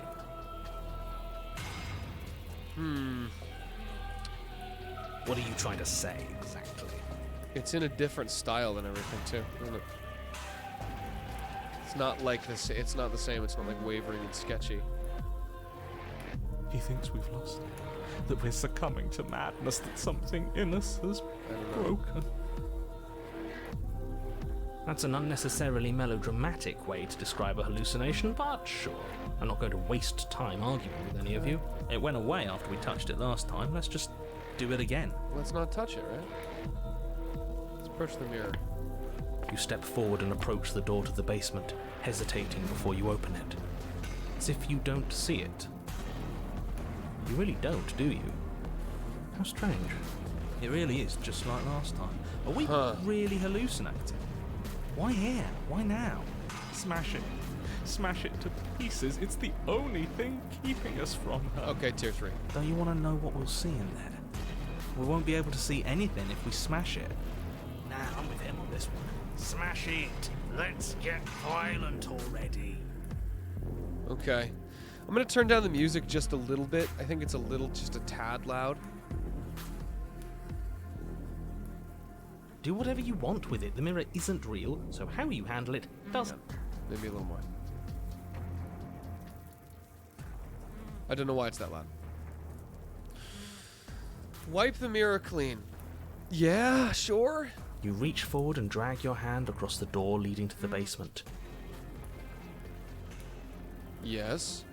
What are you trying to say exactly?
It's in a different style than everything too, isn't it? It's not like this. It's not the same. It's not like wavering and sketchy.
He thinks we've lost it, that we're succumbing to madness, that something in us has
I don't know.
broken.
That's an unnecessarily melodramatic way to describe a hallucination, but sure. I'm not going to waste time arguing with any of you. It went away after we touched it last time. Let's just do it again.
Let's not touch it, right? Let's approach the mirror.
You step forward and approach the door to the basement, hesitating before you open it. As if you don't see it. You really don't, do you? How strange. It really is just like last time. Are we really hallucinating? Why here? Why now?
Smash it. Smash it to pieces. It's the only thing keeping us from her.
Okay, tier 3.
Don't you want to know what we'll see in there? We won't be able to see anything if we smash it. Nah, I'm with him on this one. Smash it! Let's get violent already.
Okay. I'm gonna turn down the music just a little bit. I think it's just a tad loud.
Do whatever you want with it. The mirror isn't real, so how you handle it doesn't.
Maybe a little more. I don't know why it's that loud. Wipe the mirror clean. Yeah, sure.
You reach forward and drag your hand across the door leading to the basement.
Yes.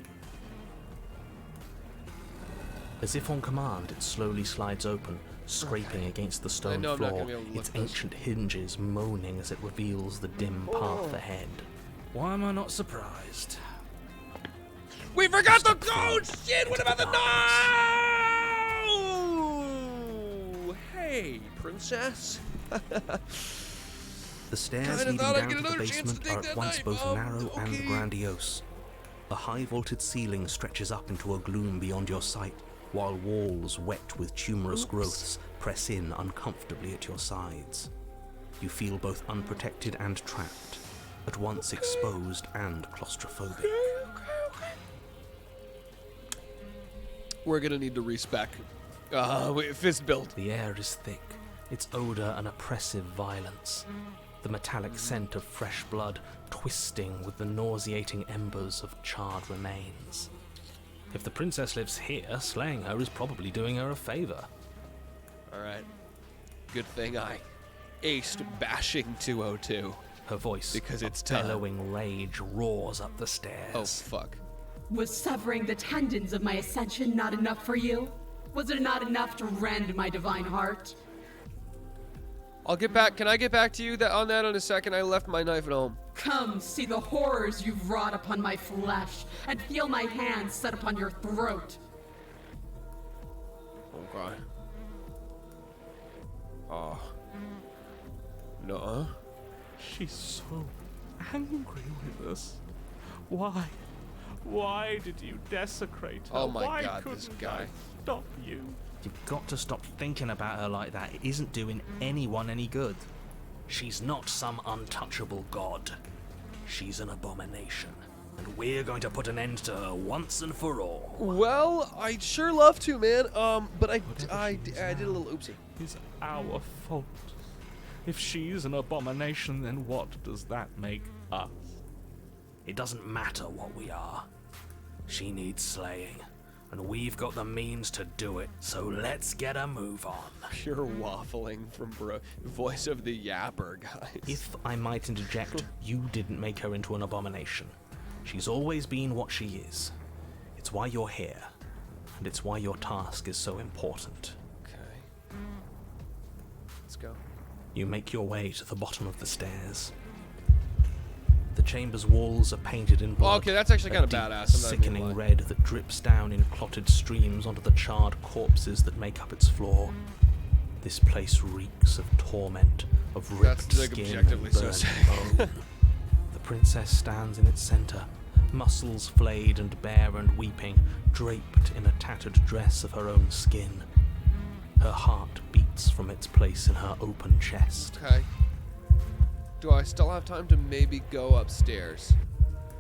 As if on command, it slowly slides open, scraping against the stone
know I'm not
floor,
gonna be able to
its
lift this.
ancient hinges moaning as it reveals the dim path ahead. Why am I not surprised?
We forgot the
Step
code!
forward
Shit, what
into
about the no? Hey, princess.
The stairs
Kinda
leading
thought I'd
down
get
to the
another chance to
basement
take
are
that
at once
knife.
both narrow and
Okay.
grandiose. The high vaulted ceiling stretches up into a gloom beyond your sight, while walls wet with tumorous growths press in uncomfortably at your sides. You feel both unprotected and trapped, at once exposed and claustrophobic.
We're gonna need to respec. Wait, fist build.
The air is thick, its odor an oppressive violence. The metallic scent of fresh blood twisting with the nauseating embers of charred remains. If the princess lives here, slaying her is probably doing her a favor.
Alright. Good thing I aced bashing 202.
Her voice,
Because
a
it's time.
bellowing rage, roars up the stairs.
Oh, fuck.
Was severing the tendons of my ascension not enough for you? Was it not enough to rend my divine heart?
I'll get back. Can I get back to you on that in a second? I left my knife at home.
Come, see the horrors you've wrought upon my flesh, and feel my hands set upon your throat.
Okay. Oh. No.
She's so angry with us. Why? Why did you desecrate her?
Oh my
Why
God,
couldn't
this guy.
I stop you?
You've got to stop thinking about her like that. It isn't doing anyone any good. She's not some untouchable god. She's an abomination. And we're going to put an end to her once and for all.
Well, I'd sure love to, man. But I did a little oopsie.
It's our fault. If she's an abomination, then what does that make us?
It doesn't matter what we are. She needs slaying, and we've got the means to do it, so let's get a move on.
Pure waffling from voice of the yapper, guys.
If I might interject, you didn't make her into an abomination. She's always been what she is. It's why you're here, and it's why your task is so important.
Okay. Let's go.
You make your way to the bottom of the stairs. The chamber's walls are painted in blood.
Okay, that's actually
a
kind of
deep,
badass. I'm not even gonna
sickening
lie.
red that drips down in clotted streams onto the charred corpses that make up its floor. This place reeks of torment, of ripped
That's, like,
skin
objectively
and
so
burning
sick.
bone. The princess stands in its center, muscles flayed and bare and weeping, draped in a tattered dress of her own skin. Her heart beats from its place in her open chest.
Okay. Do I still have time to maybe go upstairs?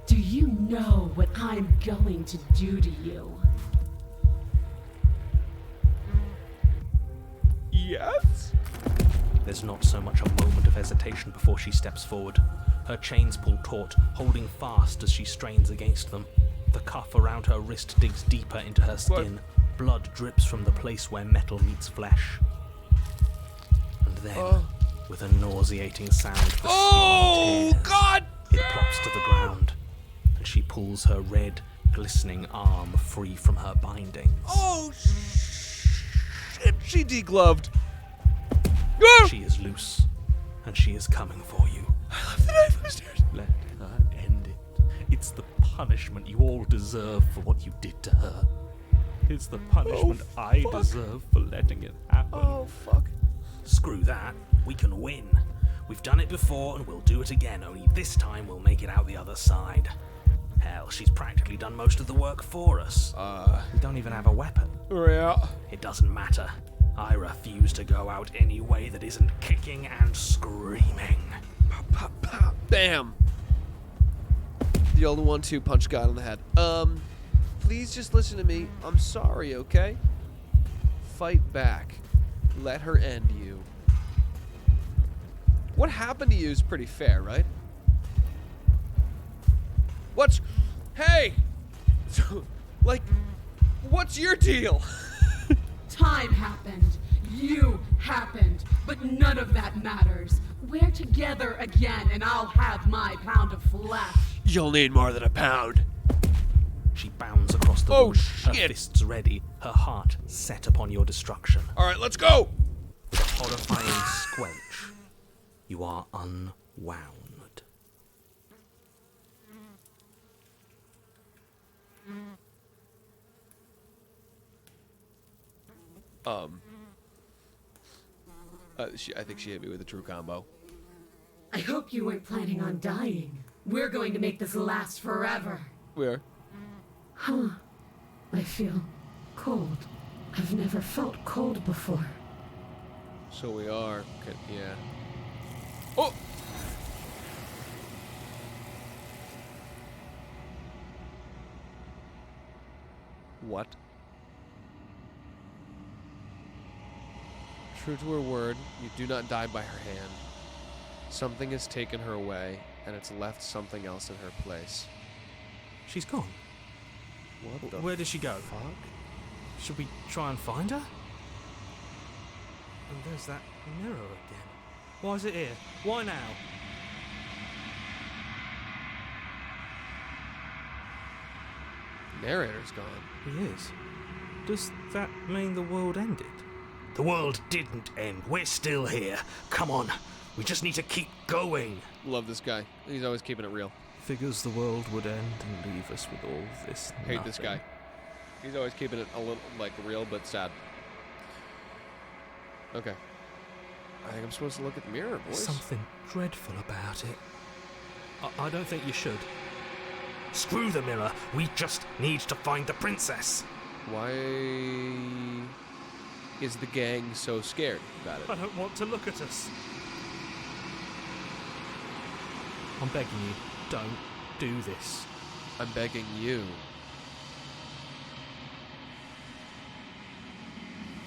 Do you know what I'm going to do to you?
Yes?
There's not so much a moment of hesitation before she steps forward. Her chains pull taut, holding fast as she strains against them. The cuff around her wrist digs deeper into her skin. Blood drips from the place where metal meets flesh. And then, with a nauseating sound for
Oh,
skin tears,
God!
it plops to the ground, and she pulls her red, glistening arm free from her bindings.
Oh, shit. She degloved. Ah!
She is loose, and she is coming for you.
I left the knife upstairs.
Let her end it. It's the punishment you all deserve for what you did to her. It's the punishment I
fuck.
deserve for letting it happen.
Oh, fuck.
Screw that. We can win. We've done it before and we'll do it again, only this time we'll make it out the other side. Hell, she's practically done most of the work for us. We don't even have a weapon.
Yeah.
It doesn't matter. I refuse to go out any way that isn't kicking and screaming.
Pop, pop, pop. Bam. The old 1-2 punch got on the head. Please just listen to me. I'm sorry, okay? Fight back. Let her end you. What happened to you is pretty fair, right? Hey! Like, what's your deal?
Time happened. You happened. But none of that matters. We're together again, and I'll have my pound of flesh.
You'll need more than a pound.
She bounds across the
Oh,
room, her
shit.
fists ready, her heart set upon your destruction.
All right, let's go.
With a horrifying squelch, you are unwound.
I think she hit me with a true combo.
I hope you weren't planning on dying. We're going to make this last forever.
Where?
Huh. I feel cold. I've never felt cold before.
So we are. Okay, yeah. Oh! What? True to her word, you do not die by her hand. Something has taken her away, and it's left something else in her place.
She's gone.
What the
Where did she go?
fuck?
Should we try and find her? And there's that mirror again. Why is it here? Why now?
Narrator's gone.
He is. Does that mean the world ended? The world didn't end. We're still here. Come on. We just need to keep going.
Love this guy. He's always keeping it real.
Figures the world would end and leave us with all this
Hate this guy. He's always keeping it a little, like, real but sad. Okay. I think I'm supposed to look at the mirror, boys.
Something dreadful about it. I don't think you should. Screw the mirror. We just need to find the princess.
Why is the gang so scared about
I
it?
don't want to look at us. I'm begging you, don't do this.
I'm begging you.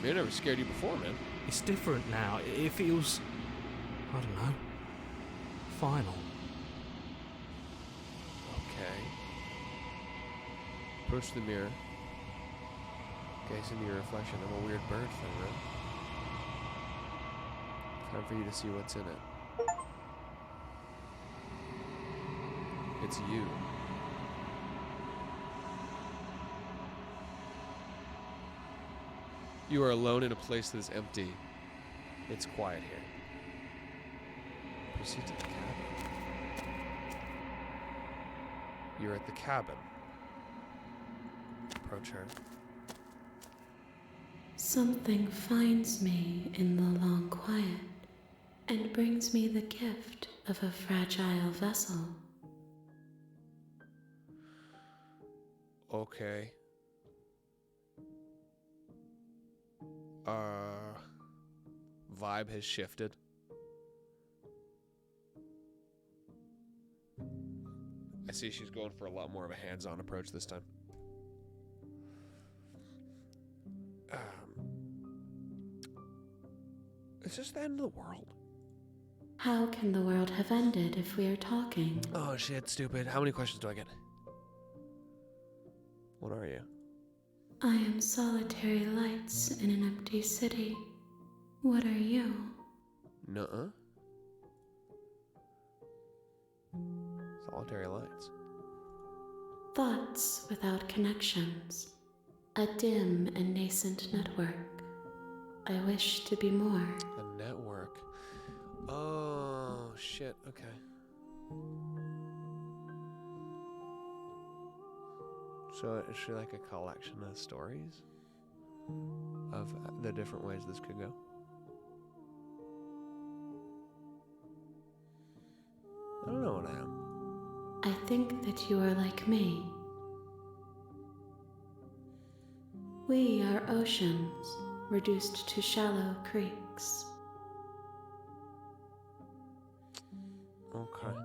Mirror never scared you before, man.
It's different now. It feels, I don't know, final.
Okay. Approach the mirror. Gaze into your reflection. I'm a weird bird thing, right? Time for you to see what's in it. It's you. You are alone in a place that is empty. It's quiet here. Proceed to the cabin. You're at the cabin. Approach her.
Something finds me in the long quiet and brings me the gift of a fragile vessel.
Okay. Vibe has shifted. I see she's going for a lot more of a hands-on approach this time. Is this the end of the world?
How can the world have ended if we are talking?
Oh shit, stupid. How many questions do I get? What are you?
I am solitary lights in an empty city. What are you?
Nuh-uh. Solitary lights.
Thoughts without connections. A dim and nascent network. I wish to be more.
A network. Oh, shit. Okay. So is she like a collection of stories? Of the different ways this could go? I don't know what I am.
I think that you are like me. We are oceans, reduced to shallow creeks.
Okay.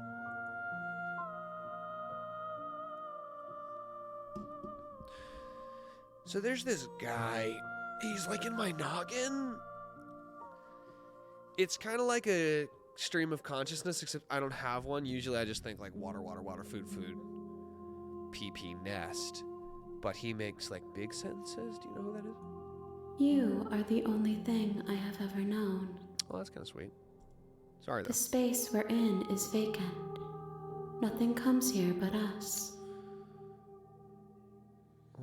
So there's this guy. He's like in my noggin. It's kind of like a stream of consciousness, except I don't have one. Usually I just think like water, water, water, food, food, pee, nest. But he makes like big sentences. Do you know who that is?
You are the only thing I have ever known.
Well, that's kind of sweet. Sorry though.
The space we're in is vacant. Nothing comes here but us.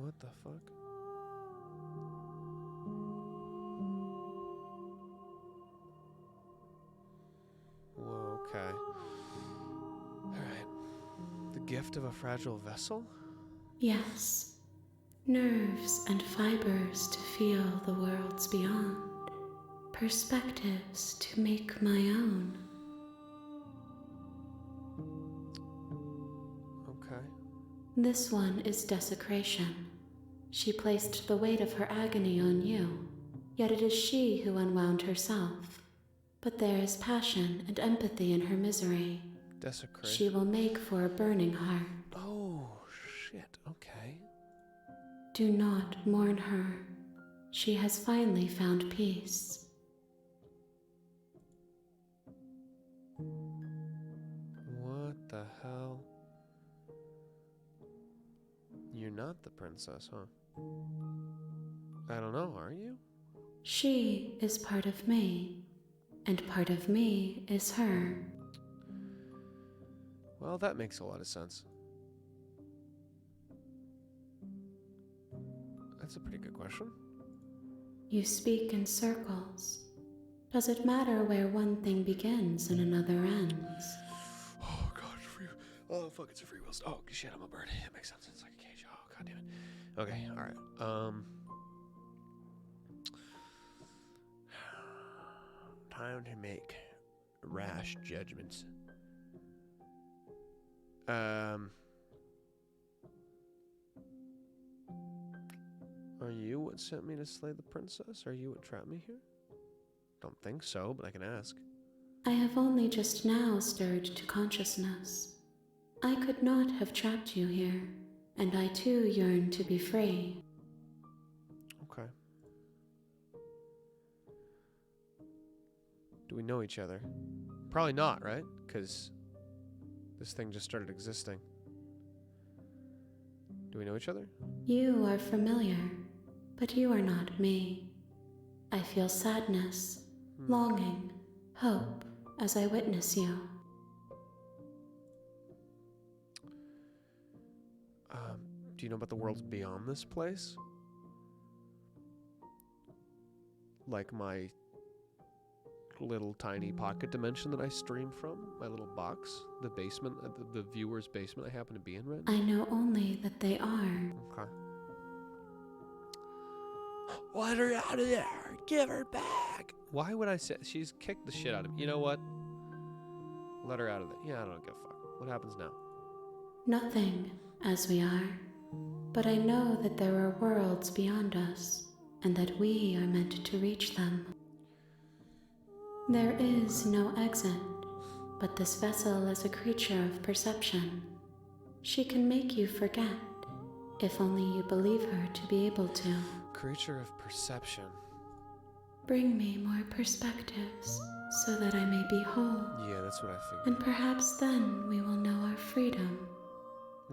What the fuck? Whoa, okay. Alright. The gift of a fragile vessel?
Yes, nerves and fibers to feel the worlds beyond, perspectives to make my own.
Okay.
This one is desecration. She placed the weight of her agony on you, yet it is she who unwound herself. But there is passion and empathy in her misery.
Desecration.
She will make for a burning heart.
Oh, shit. Okay.
Do not mourn her. She has finally found peace.
What the hell? You're not the princess, huh? I don't know, are you?
She is part of me, and part of me is her.
Well, that makes a lot of sense. That's a pretty good question.
You speak in circles. Does it matter where one thing begins and another ends?
Oh, God, free. Oh, fuck, it's a free will. Oh, shit, I'm a bird. It makes sense. It's like a cage. Oh, God damn it. Okay, alright. Time to make rash judgments. Are you what sent me to slay the princess? Are you what trapped me here? Don't think so, but I can ask.
I have only just now stirred to consciousness. I could not have trapped you here, and I too yearn to be free.
Okay. Do we know each other? Probably not, right? Because this thing just started existing. Do we know each other?
You are familiar, but you are not me. I feel sadness, longing, hope as I witness you.
Do you know about the worlds beyond this place? Like my little tiny pocket dimension that I stream from? My little box? The basement, the viewer's basement I happen to be in right now?
I know only that they are.
Okay. Let her out of there! Give her back! Why would I say... She's kicked the shit out of me. You know what? Let her out of there. Yeah, I don't give a fuck. What happens now?
Nothing, as we are. But I know that there are worlds beyond us, and that we are meant to reach them. There is no exit, but this vessel is a creature of perception. She can make you forget, if only you believe her to be able to.
Creature of perception.
Bring me more perspectives, so that I may be whole,
Yeah, that's what I figured.
and perhaps then we will know our freedom.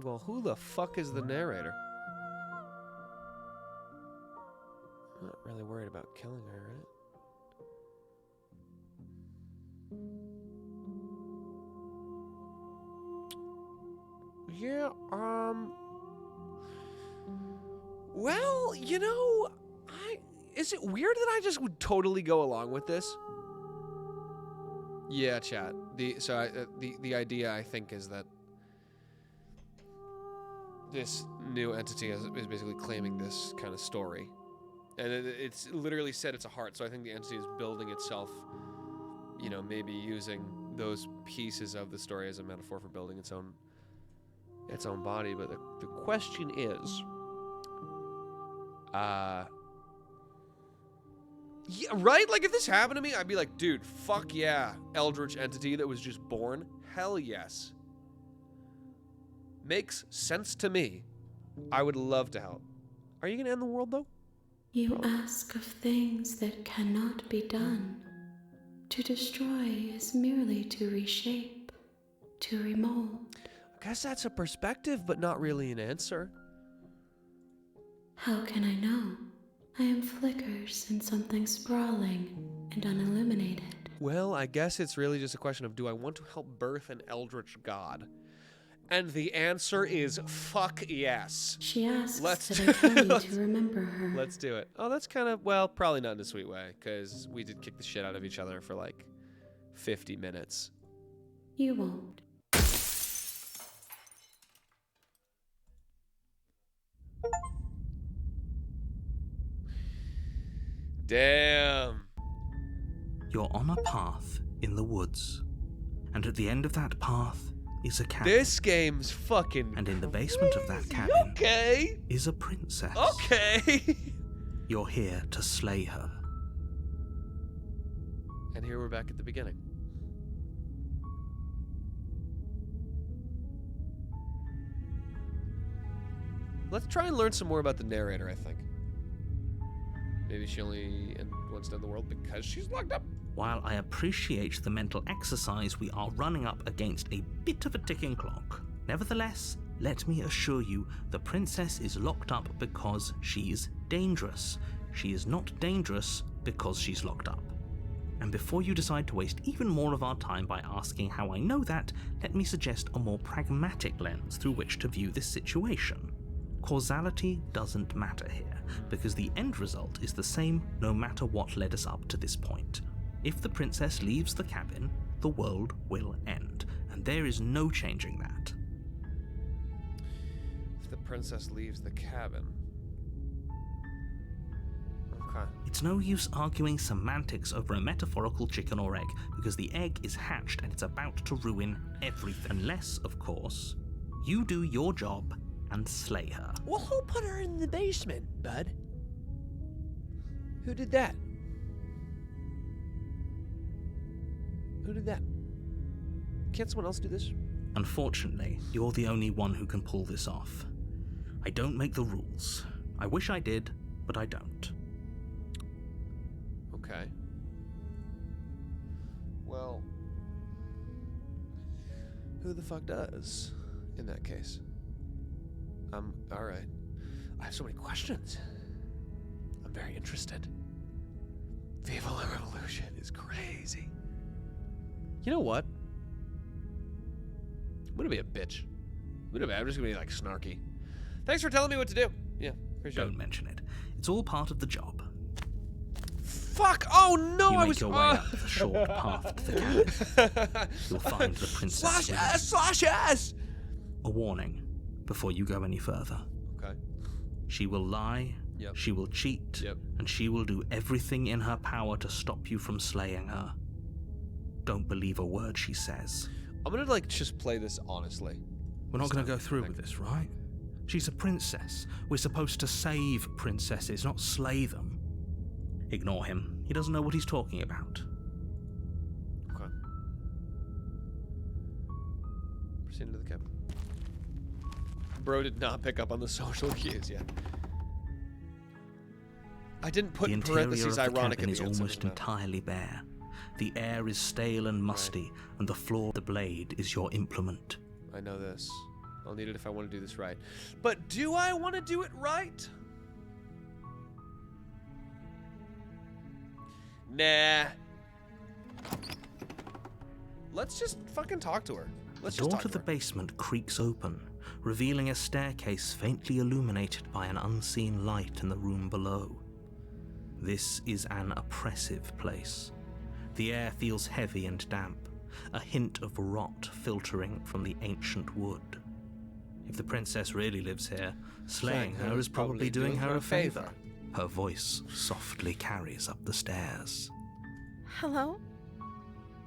Well, who the fuck is the narrator? I'm not really worried about killing her, right? Yeah, well, you know, is it weird that I just would totally go along with this? Yeah, chat. The idea I think is that this new entity is basically claiming this kind of story, and it's literally said it's a heart. So I think the entity is building itself. You know, maybe using those pieces of the story as a metaphor for building its own body. But the question is, yeah, right? Like, if this happened to me, I'd be like, dude, fuck yeah, eldritch entity that was just born. Hell yes. Makes sense to me. I would love to help. Are you gonna end the world, though?
You ask of things that cannot be done. To destroy is merely to reshape, to remold.
I guess that's a perspective, but not really an answer.
How can I know? I am flickers in something sprawling and unilluminated.
Well, I guess it's really just a question of, do I want to help birth an eldritch god? And the answer is fuck yes.
She asks
Let's
that I tell you
let's-
to remember her.
Let's do it. Oh, that's kind of, well, probably not in a sweet way, because we did kick the shit out of each other for like 50 minutes.
You won't.
Damn.
You're on a path in the woods, and at the end of that path is a cabin.
This game's fucking
And in the basement of that
crazy.
cabin
Okay.
is a princess.
Okay.
You're here to slay her.
And here we're back at the beginning. Let's try and learn some more about the narrator, I think. Maybe she only wants to end the world because she's locked up.
While I appreciate the mental exercise, we are running up against a bit of a ticking clock. Nevertheless, let me assure you, the princess is locked up because she's dangerous. She is not dangerous because she's locked up. And before you decide to waste even more of our time by asking how I know that, let me suggest a more pragmatic lens through which to view this situation. Causality doesn't matter here, because the end result is the same no matter what led us up to this point. If the princess leaves the cabin, the world will end, and there is no changing that.
If the princess leaves the cabin. Okay.
It's no use arguing semantics over a metaphorical chicken or egg, because the egg is hatched and it's about to ruin everything. Unless, of course, you do your job and slay her.
Well, who put her in the basement, bud? Who did that? Who did that? Can't someone else do this?
Unfortunately, you're the only one who can pull this off. I don't make the rules. I wish I did, but I don't.
Okay. Well, who the fuck does in that case? Alright. I have so many questions. I'm very interested. Viva la Revolution is crazy. You know what? I'm gonna be a bitch. I'm just gonna be like snarky. Thanks for telling me what to do. Yeah, appreciate
Don't
it.
mention it. It's all part of the job.
Fuck! Oh no!
You
I
make
was
your way up the short path to the cabin. You'll find the princess.
Slash S! Slash S!
A warning before you go any further.
Okay.
She will lie,
Yep.
she will cheat,
Yep.
and she will do everything in her power to stop you from slaying her. Don't believe a word she says.
I'm gonna like just play this honestly.
We're not
This
going to
time,
go through
like-
with this, right? She's a princess. We're supposed to save princesses, not slay them. Ignore him. He doesn't know what he's talking about.
Okay. Proceed into the cabin. Bro did not pick up on the social cues yet. I didn't put
The
in
interior of
parentheses
the
ironic
cabin
at
is
the end, so it
almost
doesn't matter.
entirely bare. The air is stale and musty, and the floor of the blade is your implement.
I know this. I'll need it if I want to do this right. But do I want to do it right? Nah. Let's just fucking talk to her. Let's
The
just
door
talk
to
to
the
her.
basement creaks open, revealing a staircase faintly illuminated by an unseen light in the room below. This is an oppressive place. The air feels heavy and damp, a hint of rot filtering from the ancient wood. If the princess really lives here, slaying her is probably doing her a favor. Her voice softly carries up the stairs.
Hello?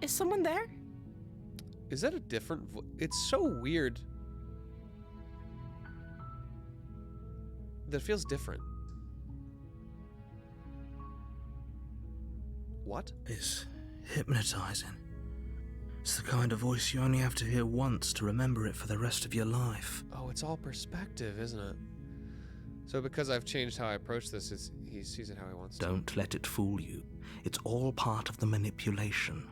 Is someone there?
Is that a different It's so weird. That feels different. What?
It's hypnotizing. It's the kind of voice you only have to hear once to remember it for the rest of your life.
Oh, it's all perspective, isn't it? So because I've changed how I approach this, he sees it how he wants to.
Don't let it fool you. It's all part of the manipulation.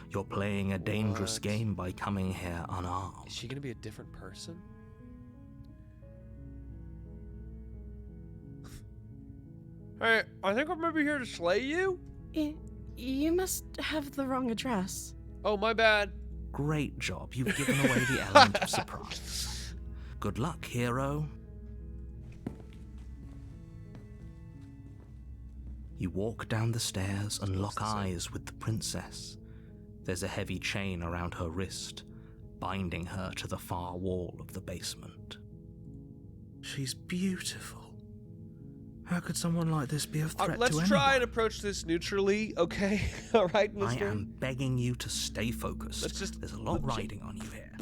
You're playing a dangerous
What?
game by coming here
Is
unarmed.
she gonna be a different person? Hey, I think I'm maybe here to slay you.
You must have the wrong address.
Oh, my bad.
Great job. You've given away the element of surprise. Good luck, hero. You walk down the stairs and lock eyes with the princess. There's a heavy chain around her wrist, binding her to the far wall of the basement. She's beautiful. How could someone like this be a threat to anyone?
Let's try and approach this neutrally, okay? All right,
I
mister?
am begging you to stay focused. There's a lot riding on you here.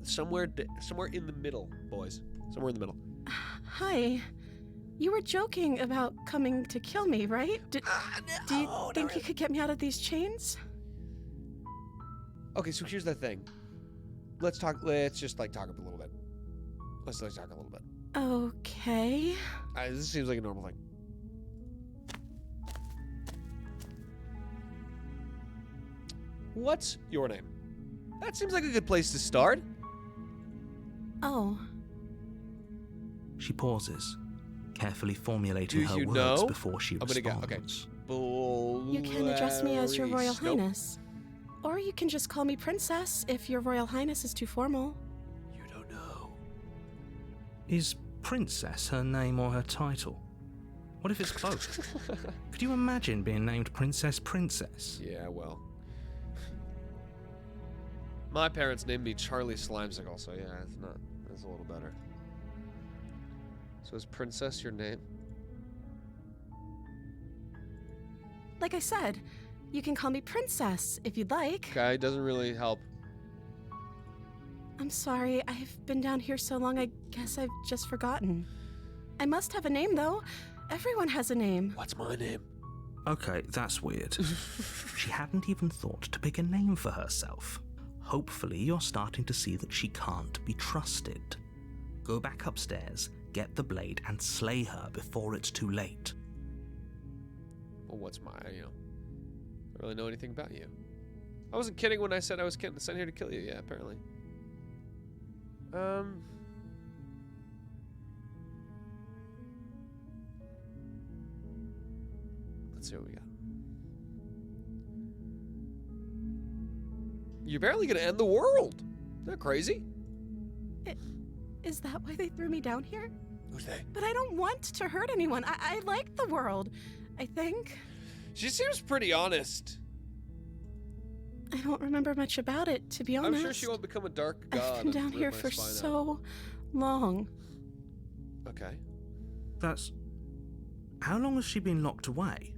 Somewhere in the middle, boys. Somewhere in the middle.
Hi. You were joking about coming to kill me, right? Do you think you could get me out of these chains?
Okay, so here's the thing. Let's just talk up a little bit. Let's talk a little bit.
Okay.
This seems like a normal thing. What's your name? That seems like a good place to start.
Oh.
She pauses, carefully formulating her words
know?
before she responds.
Okay.
You can address me as Your Royal
Nope.
Highness. Or you can just call me Princess if Your Royal Highness is too formal.
You don't know.
Is Princess her name or her title? What if it's both? Could you imagine being named Princess?
Yeah, well. My parents named me Charlie Slimecicle, so yeah, it's a little better. So is Princess your name?
Like I said, you can call me Princess if you'd like.
Okay, doesn't really help.
I'm sorry, I've been down here so long, I guess I've just forgotten. I must have a name, though. Everyone has a name.
What's my name?
Okay, that's weird. She hadn't even thought to pick a name for herself. Hopefully you're starting to see that she can't be trusted. Go back upstairs, get the blade, and slay her before it's too late.
Well, what's my, I don't really know anything about you. I wasn't kidding when I said I was sent here to kill you, yeah, apparently. Let's see what we got. You're barely gonna end the world. Isn't that crazy?
Is that why they threw me down here?
Who's they?
But I don't want to hurt anyone. I like the world, I think.
She seems pretty honest.
I don't remember much about it, to be honest.
I'm sure she won't become a dark god.
I've been
and
down
rip
here
my
for
spine out.
so long.
Okay.
That's... How long has she been locked away?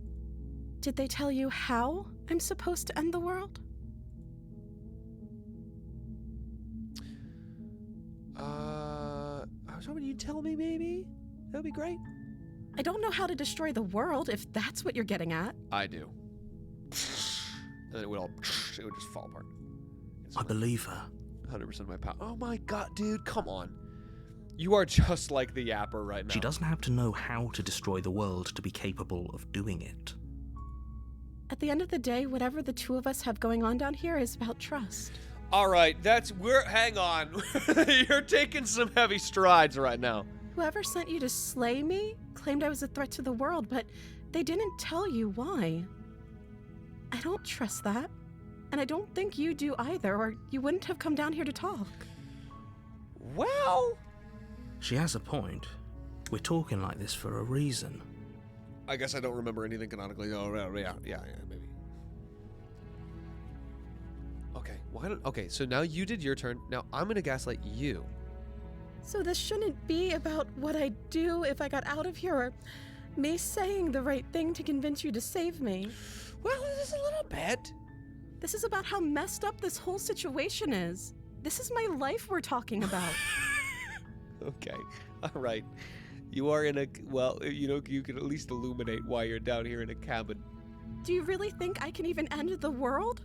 Did they tell you how I'm supposed to end the world?
I was hoping you'd tell me, maybe. That'd be great.
I don't know how to destroy the world, if that's what you're getting at.
I do. And then it would just fall apart.
I believe her.
100% of my power. Oh my god, dude, come on. You are just like the Yapper right now.
She doesn't have to know how to destroy the world to be capable of doing it.
At the end of the day, whatever the two of us have going on down here is about trust.
All right, hang on. You're taking some heavy strides right now.
Whoever sent you to slay me claimed I was a threat to the world, but they didn't tell you why. I don't trust that. And I don't think you do either, or you wouldn't have come down here to talk.
Well...
She has a point. We're talking like this for a reason.
I guess I don't remember anything canonically. Oh, yeah, maybe. Okay, so now you did your turn. Now I'm gonna gaslight you.
So this shouldn't be about what I'd do if I got out of here, or me saying the right thing to convince you to save me.
Well, it is a little bit.
This is about how messed up this whole situation is. This is my life we're talking about.
Okay, all right. You are in a, well, you can at least illuminate why you're down here in a cabin.
Do you really think I can even end the world?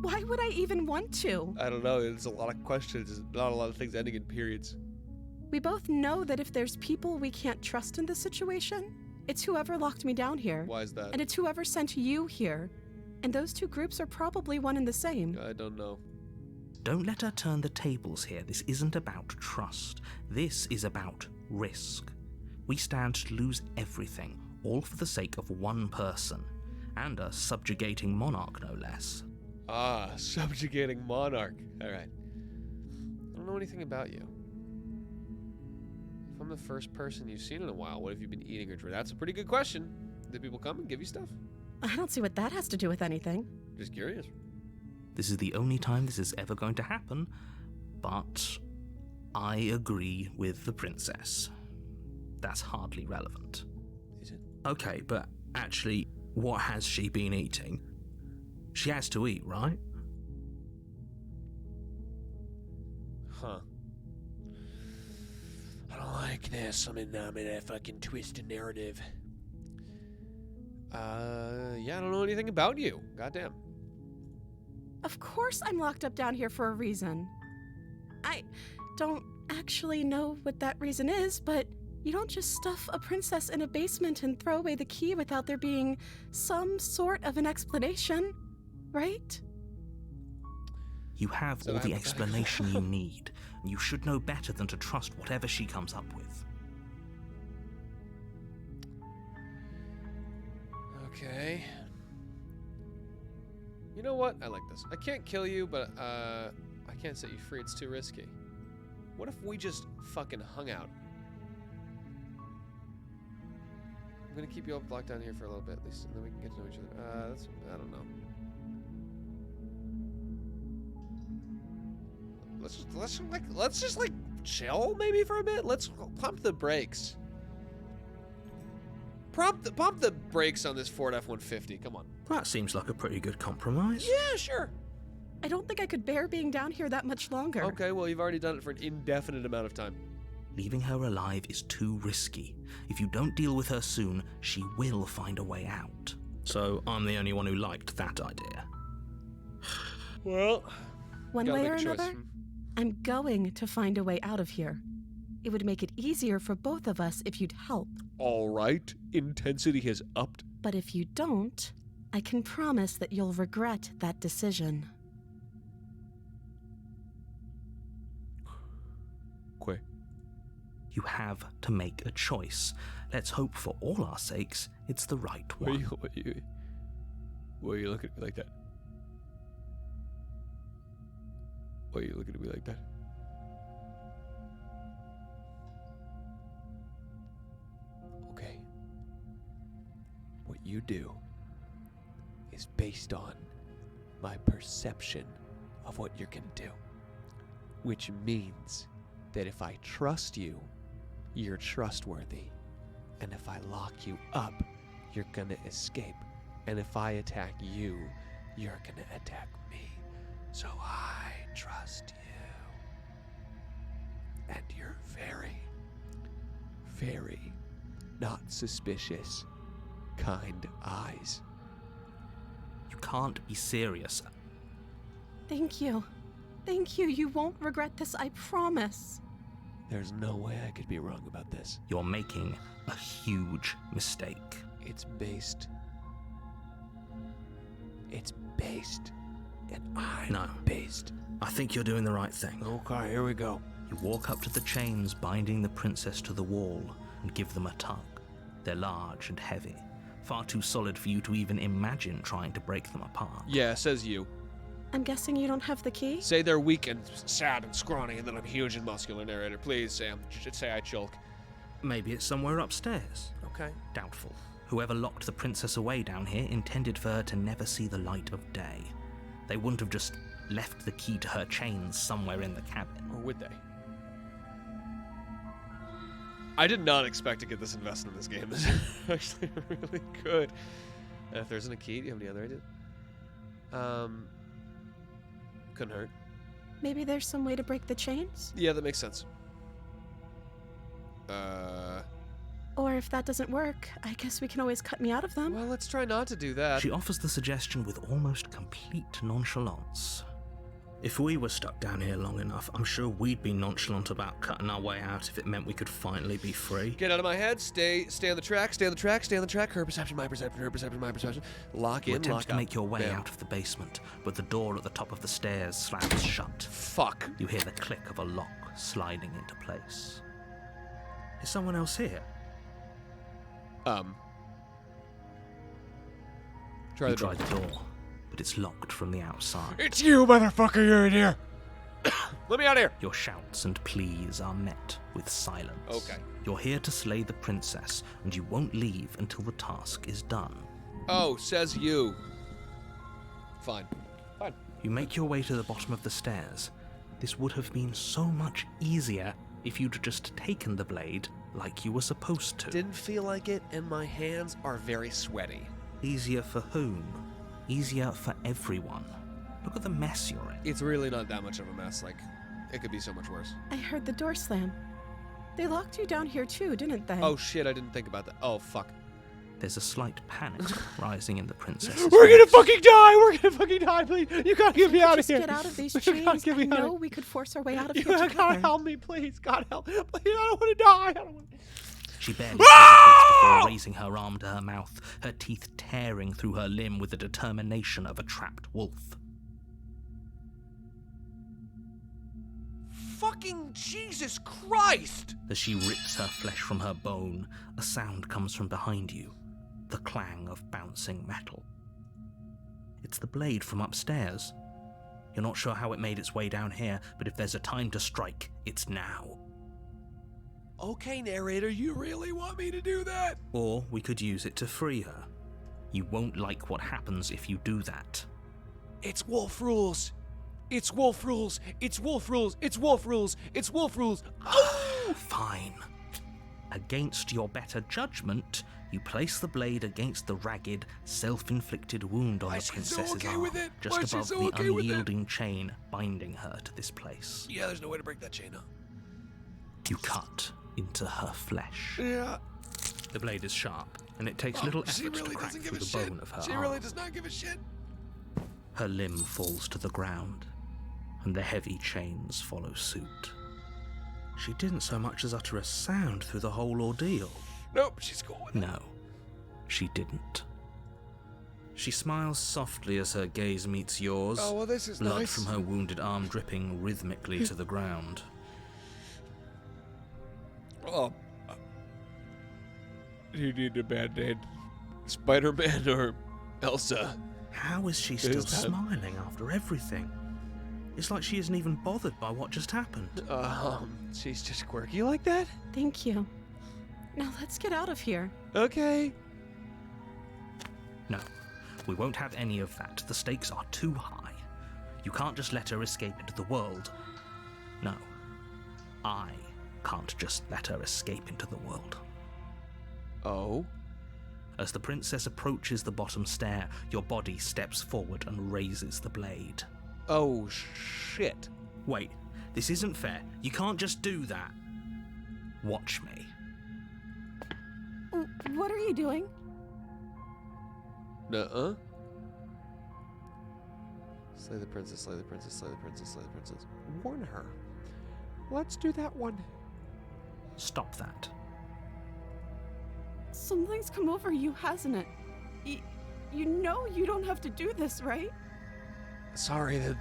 Why would I even want to?
I don't know, there's a lot of questions. There's not a lot of things ending in periods.
We both know that if there's people we can't trust in this situation, it's whoever locked me down here.
Why is that?
And it's whoever sent you here. And those two groups are probably one and the same.
I don't know.
Don't let her turn the tables here. This isn't about trust. This is about risk. We stand to lose everything, all for the sake of one person, and a subjugating monarch, no less.
Ah, subjugating monarch. All right. I don't know anything about you. If I'm the first person you've seen in a while, what have you been eating or drinking? That's a pretty good question. Do people come and give you stuff?
I don't see what that has to do with anything.
Just curious.
This is the only time this is ever going to happen, but I agree with the princess. That's hardly relevant.
Is it?
Okay, but actually, what has she been eating? She has to eat, right?
Huh. I don't like this. I'm in a fucking twisted narrative. Yeah, I don't know anything about you. Goddamn.
Of course I'm locked up down here for a reason. I don't actually know what that reason is, but you don't just stuff a princess in a basement and throw away the key without there being some sort of an explanation, right?
You have
So
all the
hypothetical.
explanation you need, and you should know better than to trust whatever she comes up with.
Okay. You know what? I like this. I can't kill you, but I can't set you free. It's too risky. What if we just fucking hung out? I'm gonna keep you up locked down here for a little bit, at least, and then we can get to know each other. I don't know. Let's just chill maybe for a bit. Let's pump the brakes. Pump the brakes on this Ford F-150. Come on.
That seems like a pretty good compromise.
Yeah, sure.
I don't think I could bear being down here that much longer.
Okay, well, you've already done it for an indefinite amount of time.
Leaving her alive is too risky. If you don't deal with her soon, she will find a way out. So I'm the only one who liked that idea.
Well,
One
gotta
way
make
or
a choice.
another, I'm going to find a way out of here. It would make it easier for both of us if you'd help.
All right, intensity has upped.
But if you don't, I can promise that you'll regret that decision.
Quick.
You have to make a choice. Let's hope for all our sakes it's the right
Why
one.
are you looking at me like that? Why are you looking at me like that? Okay. What you do is based on my perception of what you're gonna do. Which means that if I trust you, you're trustworthy. And if I lock you up, you're gonna escape. And if I attack you, you're gonna attack me. So I trust you. And you're very, very not suspicious, kind eyes.
You can't be serious.
Thank you. Thank you. You won't regret this, I promise.
There's no way I could be wrong about this.
You're making a huge mistake.
It's based, and I'm
No.
based.
I think you're doing the right thing.
Okay, here we go.
You walk up to the chains binding the princess to the wall and give them a tug. They're large and heavy, far too solid for you to even imagine trying to break them apart.
Yeah, says you.
I'm guessing you don't have the key?
Say they're weak and sad and scrawny, and then I'm huge and muscular, narrator. Please, Sam. Say I chulk.
Maybe it's somewhere upstairs.
Okay.
Doubtful. Whoever locked the princess away down here intended for her to never see the light of day. They wouldn't have just left the key to her chains somewhere in the cabin.
Or would they? I did not expect to get this invested in this game. This is actually really good. And if there isn't a key, do you have any other ideas? Couldn't hurt.
Maybe there's some way to break the chains?
Yeah, that makes sense.
Or if that doesn't work, I guess we can always cut me out of them.
Well, let's try not to do that.
She offers the suggestion with almost complete nonchalance. If we were stuck down here long enough, I'm sure we'd be nonchalant about cutting our way out if it meant we could finally be free.
Get out of my head. Stay on the track. Stay on the track. Stay on the track. Her perception, my perception. Her perception, my perception. Lock
You
in.
attempt
Lock
to
up.
make your way
Bam.
out of the basement, but the door at the top of the stairs slams shut.
Fuck.
You hear the click of a lock sliding into place. Is someone else here?
Try
You
the door.
try the door, but but it's locked from the outside.
It's you, motherfucker, you're in here! Let me out of here!
Your shouts and pleas are met with silence.
Okay.
You're here to slay the princess, and you won't leave until the task is done.
Oh, says you. Fine. Fine.
You make your way to the bottom of the stairs. This would have been so much easier if you'd just taken the blade like you were supposed to.
Didn't feel like it, and my hands are very sweaty.
Easier for whom? Easier for everyone. Look at the mess you're in.
It's really not that much of a mess. Like, it could be so much worse.
I heard the door slam. They locked you down here too, didn't they?
Oh shit, I didn't think about that. Oh fuck.
There's a slight panic rising in the princess.
We're gonna fucking die! We're gonna fucking die, please! You gotta get me out of
Just
here!
get out of these
You gotta
chains.
get me
I
out
know
of
we could force our way out of
You
here
gotta
together.
help me, please! God help! Please, I don't wanna die! I don't wanna...
She barely hesitates before raising her arm to her mouth, her teeth tearing through her limb with the determination of a trapped wolf.
Fucking Jesus Christ!
As she rips her flesh from her bone, a sound comes from behind you, the clang of bouncing metal. It's the blade from upstairs. You're not sure how it made its way down here, but if there's a time to strike, it's now.
Okay, narrator, you really want me to do that?
Or we could use it to free her. You won't like what happens if you do that.
It's wolf rules. It's wolf rules. It's wolf rules. It's wolf rules. It's wolf rules.
Fine. Against your better judgment, you place the blade against the ragged, self-inflicted wound on
Why
the
is she so
princess's
okay
arm,
with it?
just
Why is she
above
so
the
okay with it?
unyielding chain binding her to this place.
Yeah, there's no way to break that chain up.
You cut into her flesh.
Yeah.
The blade is sharp, and it takes little
She
effort
really
to crack
doesn't give
through
a
the
shit.
bone of her
She
arm.
really does not give a shit.
Her limb falls to the ground, and the heavy chains follow suit. She didn't so much as utter a sound through the whole ordeal.
Nope, she's cool with it.
No, she didn't. She smiles softly as her gaze meets yours,
Oh, well, this is
blood
nice.
from her wounded arm dripping rhythmically to the ground.
Oh. You need a band-aid. Spider-Man or Elsa?
How is she
It
still
is time.
smiling after everything? It's like she isn't even bothered by what just happened.
She's just quirky like that?
Thank you. Now let's get out of here.
Okay.
No, we won't have any of that. The stakes are too high. You can't just let her escape into the world. No, I can't just let her escape into the world.
Oh?
As the princess approaches the bottom stair, your body steps forward and raises the blade.
Oh, shit.
Wait, this isn't fair. You can't just do that. Watch me.
What are you doing?
Nuh-uh. Slay the princess, slay the princess, slay the princess, slay the princess. Warn her. Let's do that one.
Stop that.
Something's come over you, hasn't it? You know you don't have to do this, right?
Sorry, the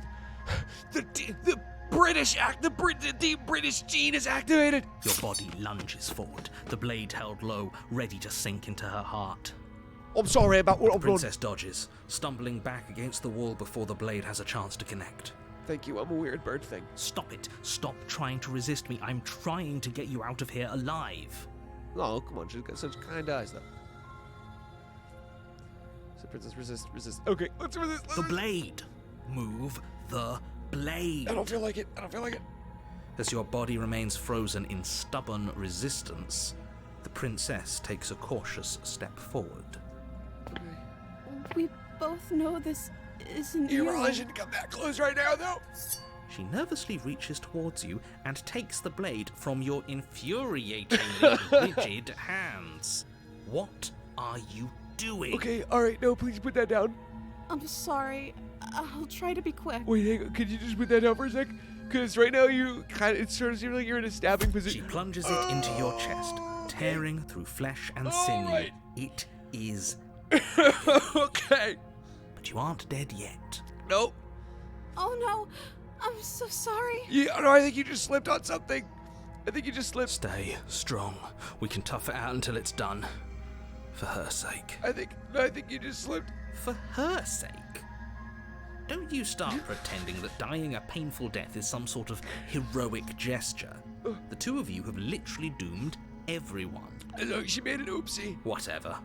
British gene is activated.
Your body lunges forward, the blade held low, ready to sink into her heart.
I'm sorry about what
The
I've done.
princess dodges, stumbling back against the wall before the blade has a chance to connect.
Thank you, I'm a weird bird thing.
Stop it. Stop trying to resist me. I'm trying to get you out of here alive.
Oh, come on, she's got such kind eyes, though. So, princess, resist. Okay, let's resist.
The blade. Move the blade.
I don't feel like it. I don't feel like it.
As your body remains frozen in stubborn resistance, the princess takes a cautious step forward.
Okay.
We both know this isn't
You
you.
really shouldn't come that close right now, though.
She nervously reaches towards you and takes the blade from your infuriatingly rigid hands. What are you doing?
Okay, alright, no, please put that down.
I'm sorry. I'll try to be quick.
Wait, hang on, could you just put that down for a sec? Because right now it sort of seems like you're in a stabbing
She
position.
plunges it into your chest, tearing through flesh and sinew.
Alright.
It is,
Okay.
but you aren't dead yet.
Nope.
Oh no, I'm so sorry.
Yeah, no, I think you just slipped on something. I think you just slipped.
Stay strong. We can tough it out until it's done. For her sake.
I think you just slipped.
For her sake? don't you start pretending that dying a painful death is some sort of heroic gesture. The two of you have literally doomed everyone.
Look, she made an oopsie.
Whatever.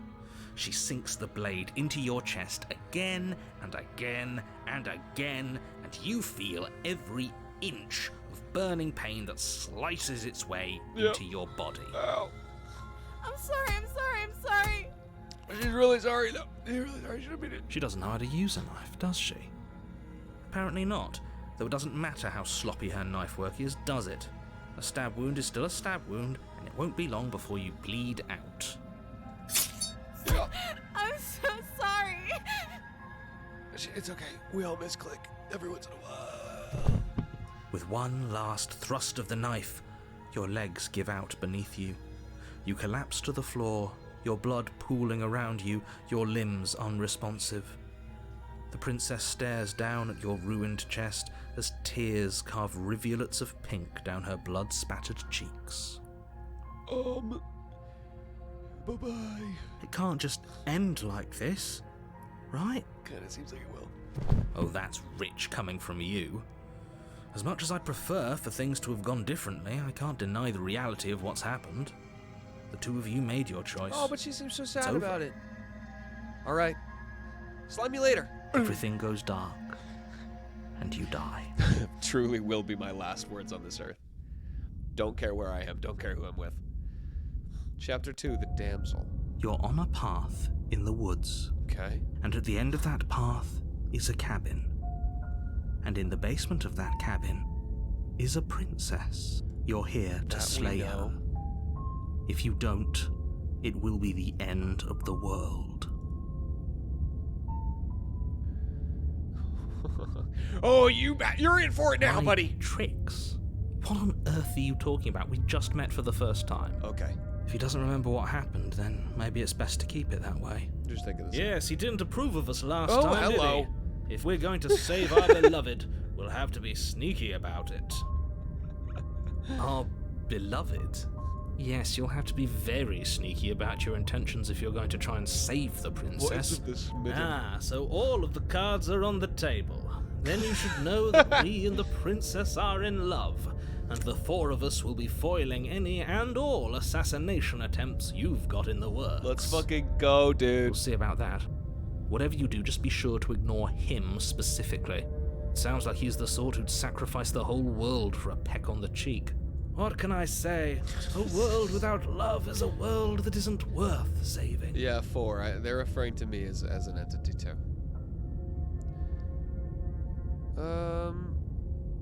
She sinks the blade into your chest again and again and again, and you feel every inch of burning pain that slices its way into your body.
Ow.
I'm sorry.
She's really sorry, though. She's really sorry. She didn't mean it.
She doesn't know how to use a knife, does she? Apparently not, though it doesn't matter how sloppy her knife work is, does it? A stab wound is still a stab wound, and it won't be long before you bleed out.
Yeah.
I'm so sorry.
It's okay. We all misclick every once in a while.
With one last thrust of the knife, your legs give out beneath you. You collapse to the floor, your blood pooling around you, your limbs unresponsive. The princess stares down at your ruined chest as tears carve rivulets of pink down her blood-spattered cheeks.
Bye-bye.
It can't just end like this, right?
Kinda seems like it will.
Oh, that's rich coming from you. As much as I'd prefer for things to have gone differently, I can't deny the reality of what's happened. The two of you made your choice.
Oh, but she seems so sad
over.
about it. All right. Slime me later.
Everything goes dark, and you die.
Truly will be my last words on this earth. Don't care where I am. Don't care who I'm with. Chapter 2, The Damsel.
You're on a path in the woods,
Okay.
and at the end of that path is a cabin. And in the basement of that cabin is a princess. You're here to
That we
slay her.
know.
If you don't, it will be the end of the world.
Oh, you're in for it now,
My
buddy.
tricks? What on earth are you talking about? We just met for the first time.
Okay.
If he doesn't remember what happened, then maybe it's best to keep it that way.
Just thinking this.
Yes, he didn't approve of us last
Oh,
time, did
hello.
he? If we're going to save our beloved, we'll have to be sneaky about it.
Our beloved? Yes, you'll have to be very sneaky about your intentions if you're going to try and save the princess.
This
Ah, so all of the cards are on the table. Then you should know that we and the princess are in love, and the four of us will be foiling any and all assassination attempts you've got in the works.
Let's fucking go,
We'll
dude.
see about that. Whatever you do, just be sure to ignore him specifically. Sounds like he's the sort who'd sacrifice the whole world for a peck on the cheek.
What can I say? A world without love is a world that isn't worth saving.
Yeah, 4. They're referring to me as an entity too.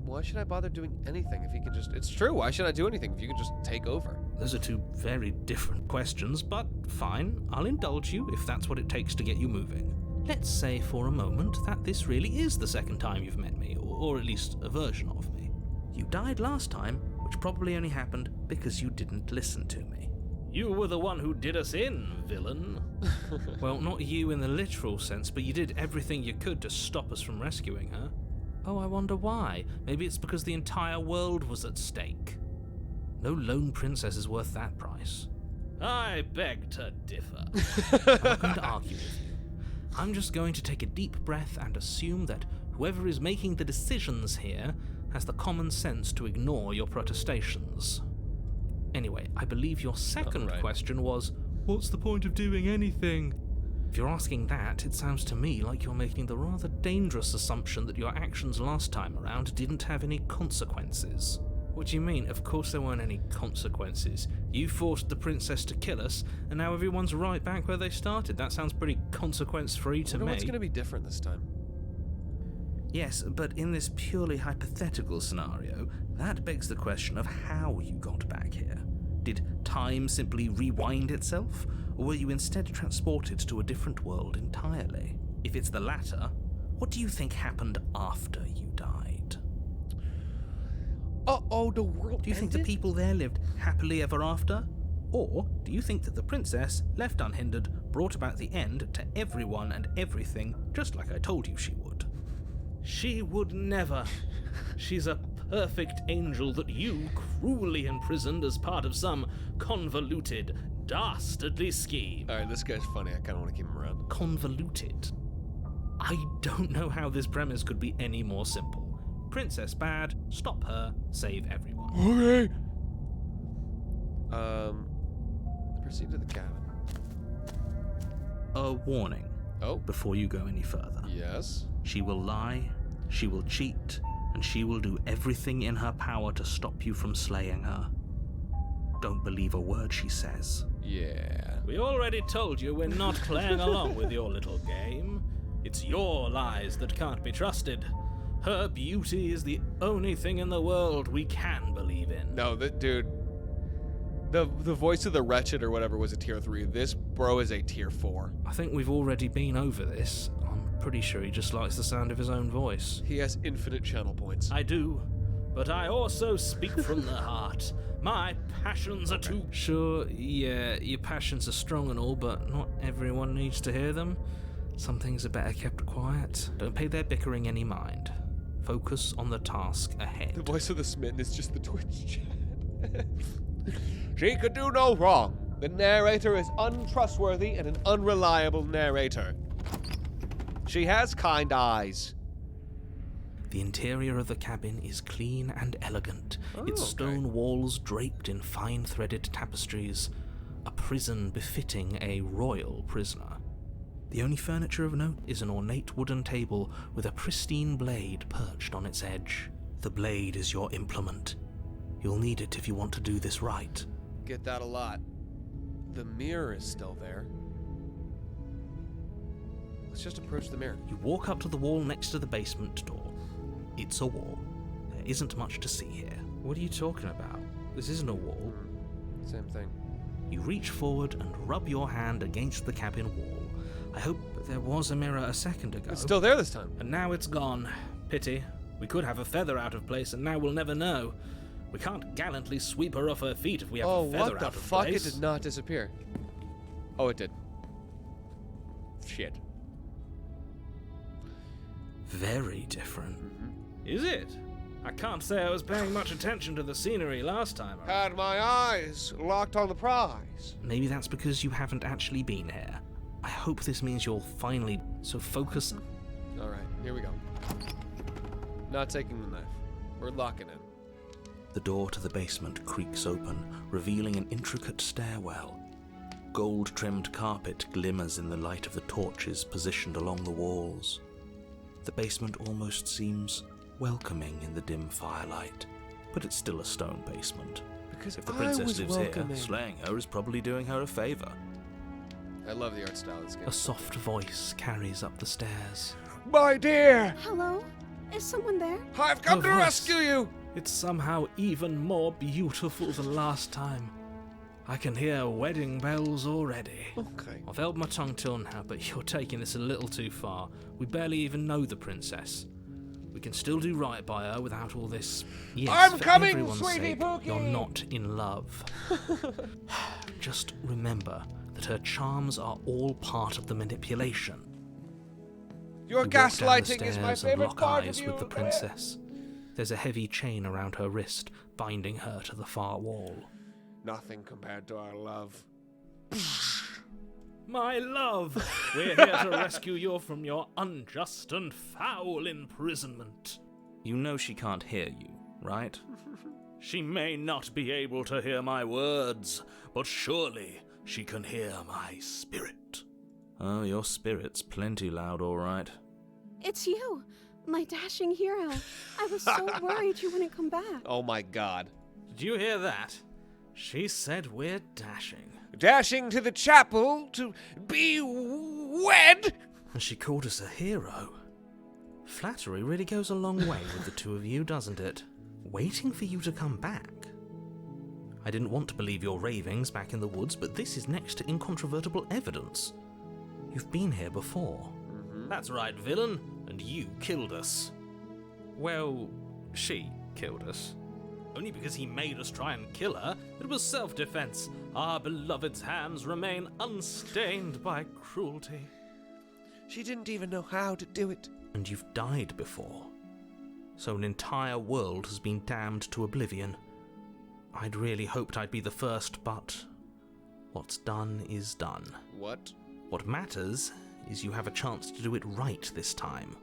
Why should I bother doing anything if he can just... It's true, why should I do anything if you can just take over?
Those are two very different questions, but fine, I'll indulge you if that's what it takes to get you moving. Let's say for a moment that this really is the second time you've met me, or at least a version of me. You died last time, which probably only happened because you didn't listen to me.
You were the one who did us in, villain.
Well, not you in the literal sense, but you did everything you could to stop us from rescuing her. Oh, I wonder why. Maybe it's because the entire world was at stake. No lone princess is worth that price.
I beg to differ.
I'm not going to argue with you. I'm just going to take a deep breath and assume that whoever is making the decisions here has the common sense to ignore your protestations. Anyway, I believe your second
right.
question was, what's the point of doing anything? If you're asking that, it sounds to me like you're making the rather dangerous assumption that your actions last time around didn't have any consequences. What do you mean? Of course there weren't any consequences. You forced the princess to kill us, and now everyone's right back where they started. That sounds pretty consequence-free to
I wonder
me.
what's going to be different this time.
Yes, but in this purely hypothetical scenario, that begs the question of how you got back here. Did time simply rewind itself, or were you instead transported to a different world entirely? If it's the latter, what do you think happened after you died?
Uh-oh, the world
Do you think the
ended?
people there lived happily ever after? Or do you think that the princess, left unhindered, brought about the end to everyone and everything, just like I told you she would?
She would never. She's a perfect angel that you cruelly imprisoned as part of some convoluted, dastardly scheme.
Alright, this guy's funny. I kind of want to keep him around.
Convoluted. I don't know how this premise could be any more simple. Princess bad, stop her, save everyone.
Okay. Proceed to the cabin.
A warning
Oh,
before you go any further.
yes.
She will lie, she will cheat, and she will do everything in her power to stop you from slaying her. Don't believe a word she says.
Yeah.
We already told you we're not playing along with your little game. It's your lies that can't be trusted. Her beauty is the only thing in the world we can believe in.
No, dude. The voice of the wretched or whatever was a tier 3. This bro is a tier 4.
I think we've already been over this. I'm pretty sure he just likes the sound of his own voice.
He has infinite channel points.
I do, but I also speak from the heart. My passions are too...
Sure, yeah, your passions are strong and all, but not everyone needs to hear them. Some things are better kept quiet. Don't pay their bickering any mind. Focus on the task ahead.
The voice of the smitten is just the Twitch chat. She could do no wrong. The narrator is untrustworthy and an unreliable narrator. She has kind eyes.
The interior of the cabin is clean and elegant, its stone walls draped in fine threaded tapestries, a prison befitting a royal prisoner. The only furniture of note is an ornate wooden table with a pristine blade perched on its edge. The blade is your implement. You'll need it if you want to do this right.
Get that a lot. The mirror is still there. Let's just approach the mirror.
You walk up to the wall next to the basement door. It's a wall. There isn't much to see here. What are you talking about? This isn't a wall.
Same thing.
You reach forward and rub your hand against the cabin wall. I hope there was a mirror a second ago.
It's still there this time.
And now it's gone. Pity. We could have a feather out of place and now we'll never know. We can't gallantly sweep her off her feet if we have a feather
what the
out of
fuck?
place.
It did not disappear. Oh, it did. Shit.
Very different.
Is it? I can't say I was paying much attention to the scenery last time.
Had my eyes locked on the prize.
Maybe that's because you haven't actually been here. I hope this means you'll finally... So focus...
Alright, here we go. Not taking the knife. We're locking in.
The door to the basement creaks open, revealing an intricate stairwell. Gold-trimmed carpet glimmers in the light of the torches positioned along the walls. The basement almost seems welcoming in the dim firelight, but it's still a stone basement.
Because
If the
I
princess
was
lives
welcoming.
here, slaying her is probably doing her a favor.
I love the art style of this game.
A soft voice carries up the stairs.
My dear!
Hello? Is someone there?
I've come
Her
to
voice.
rescue you!
It's somehow even more beautiful than last time. I can hear wedding bells already.
Okay.
I've held my tongue till now, but you're taking this a little too far. We barely even know the princess. We can still do right by her without all this. Yes,
I'm
for
coming,
everyone's
sweetie
sake,
Pookie!
you're not in love. Just remember that her charms are all part of the manipulation.
Your
You walk down the
gaslighting is my
stairs and
favorite
lock
part
eyes
of you.
with the princess. There's a heavy chain around her wrist, binding her to the far wall.
Nothing compared to our love.
My love, we're here to rescue you from your unjust and foul imprisonment.
You know she can't hear you, right?
She may not be able to hear my words, but surely she can hear my spirit.
Oh, your spirit's plenty loud, all right.
It's you, my dashing hero. I was so worried you wouldn't come back.
Oh my god.
Did you hear that? She said we're dashing.
Dashing to the chapel to be wed?
And she called us a hero. Flattery really goes a long way with the two of you, doesn't it? Waiting for you to come back. I didn't want to believe your ravings back in the woods, but this is next to incontrovertible evidence. You've been here before.
That's right, villain, and you killed us. Well, she killed us. Only because he made us try and kill her. It was self-defense. Our beloved's hands remain unstained by cruelty.
She didn't even know how to do it.
And you've died before. So an entire world has been damned to oblivion. I'd really hoped I'd be the first, but what's done is done.
What?
What matters is you have a chance to do it right this time.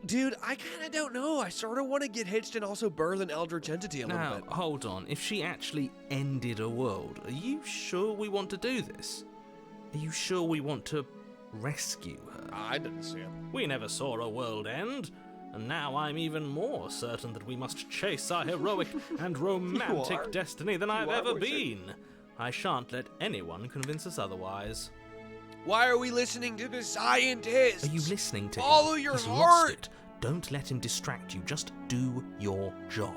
Dude, I kind of don't know. I sort of want to get hitched and also birth an eldritch entity a little
Now,
bit.
hold on. If she actually ended a world, are you sure we want to do this? Are you sure we want to rescue her?
I didn't see it.
We never saw a world end, and now I'm even more certain that we must chase our heroic and romantic destiny than I've ever been. I shan't let anyone convince us otherwise.
Why are we listening to the scientists?
Are you listening to him?
Follow your
He's
heart.
lost it. Don't let him distract you. Just do your job.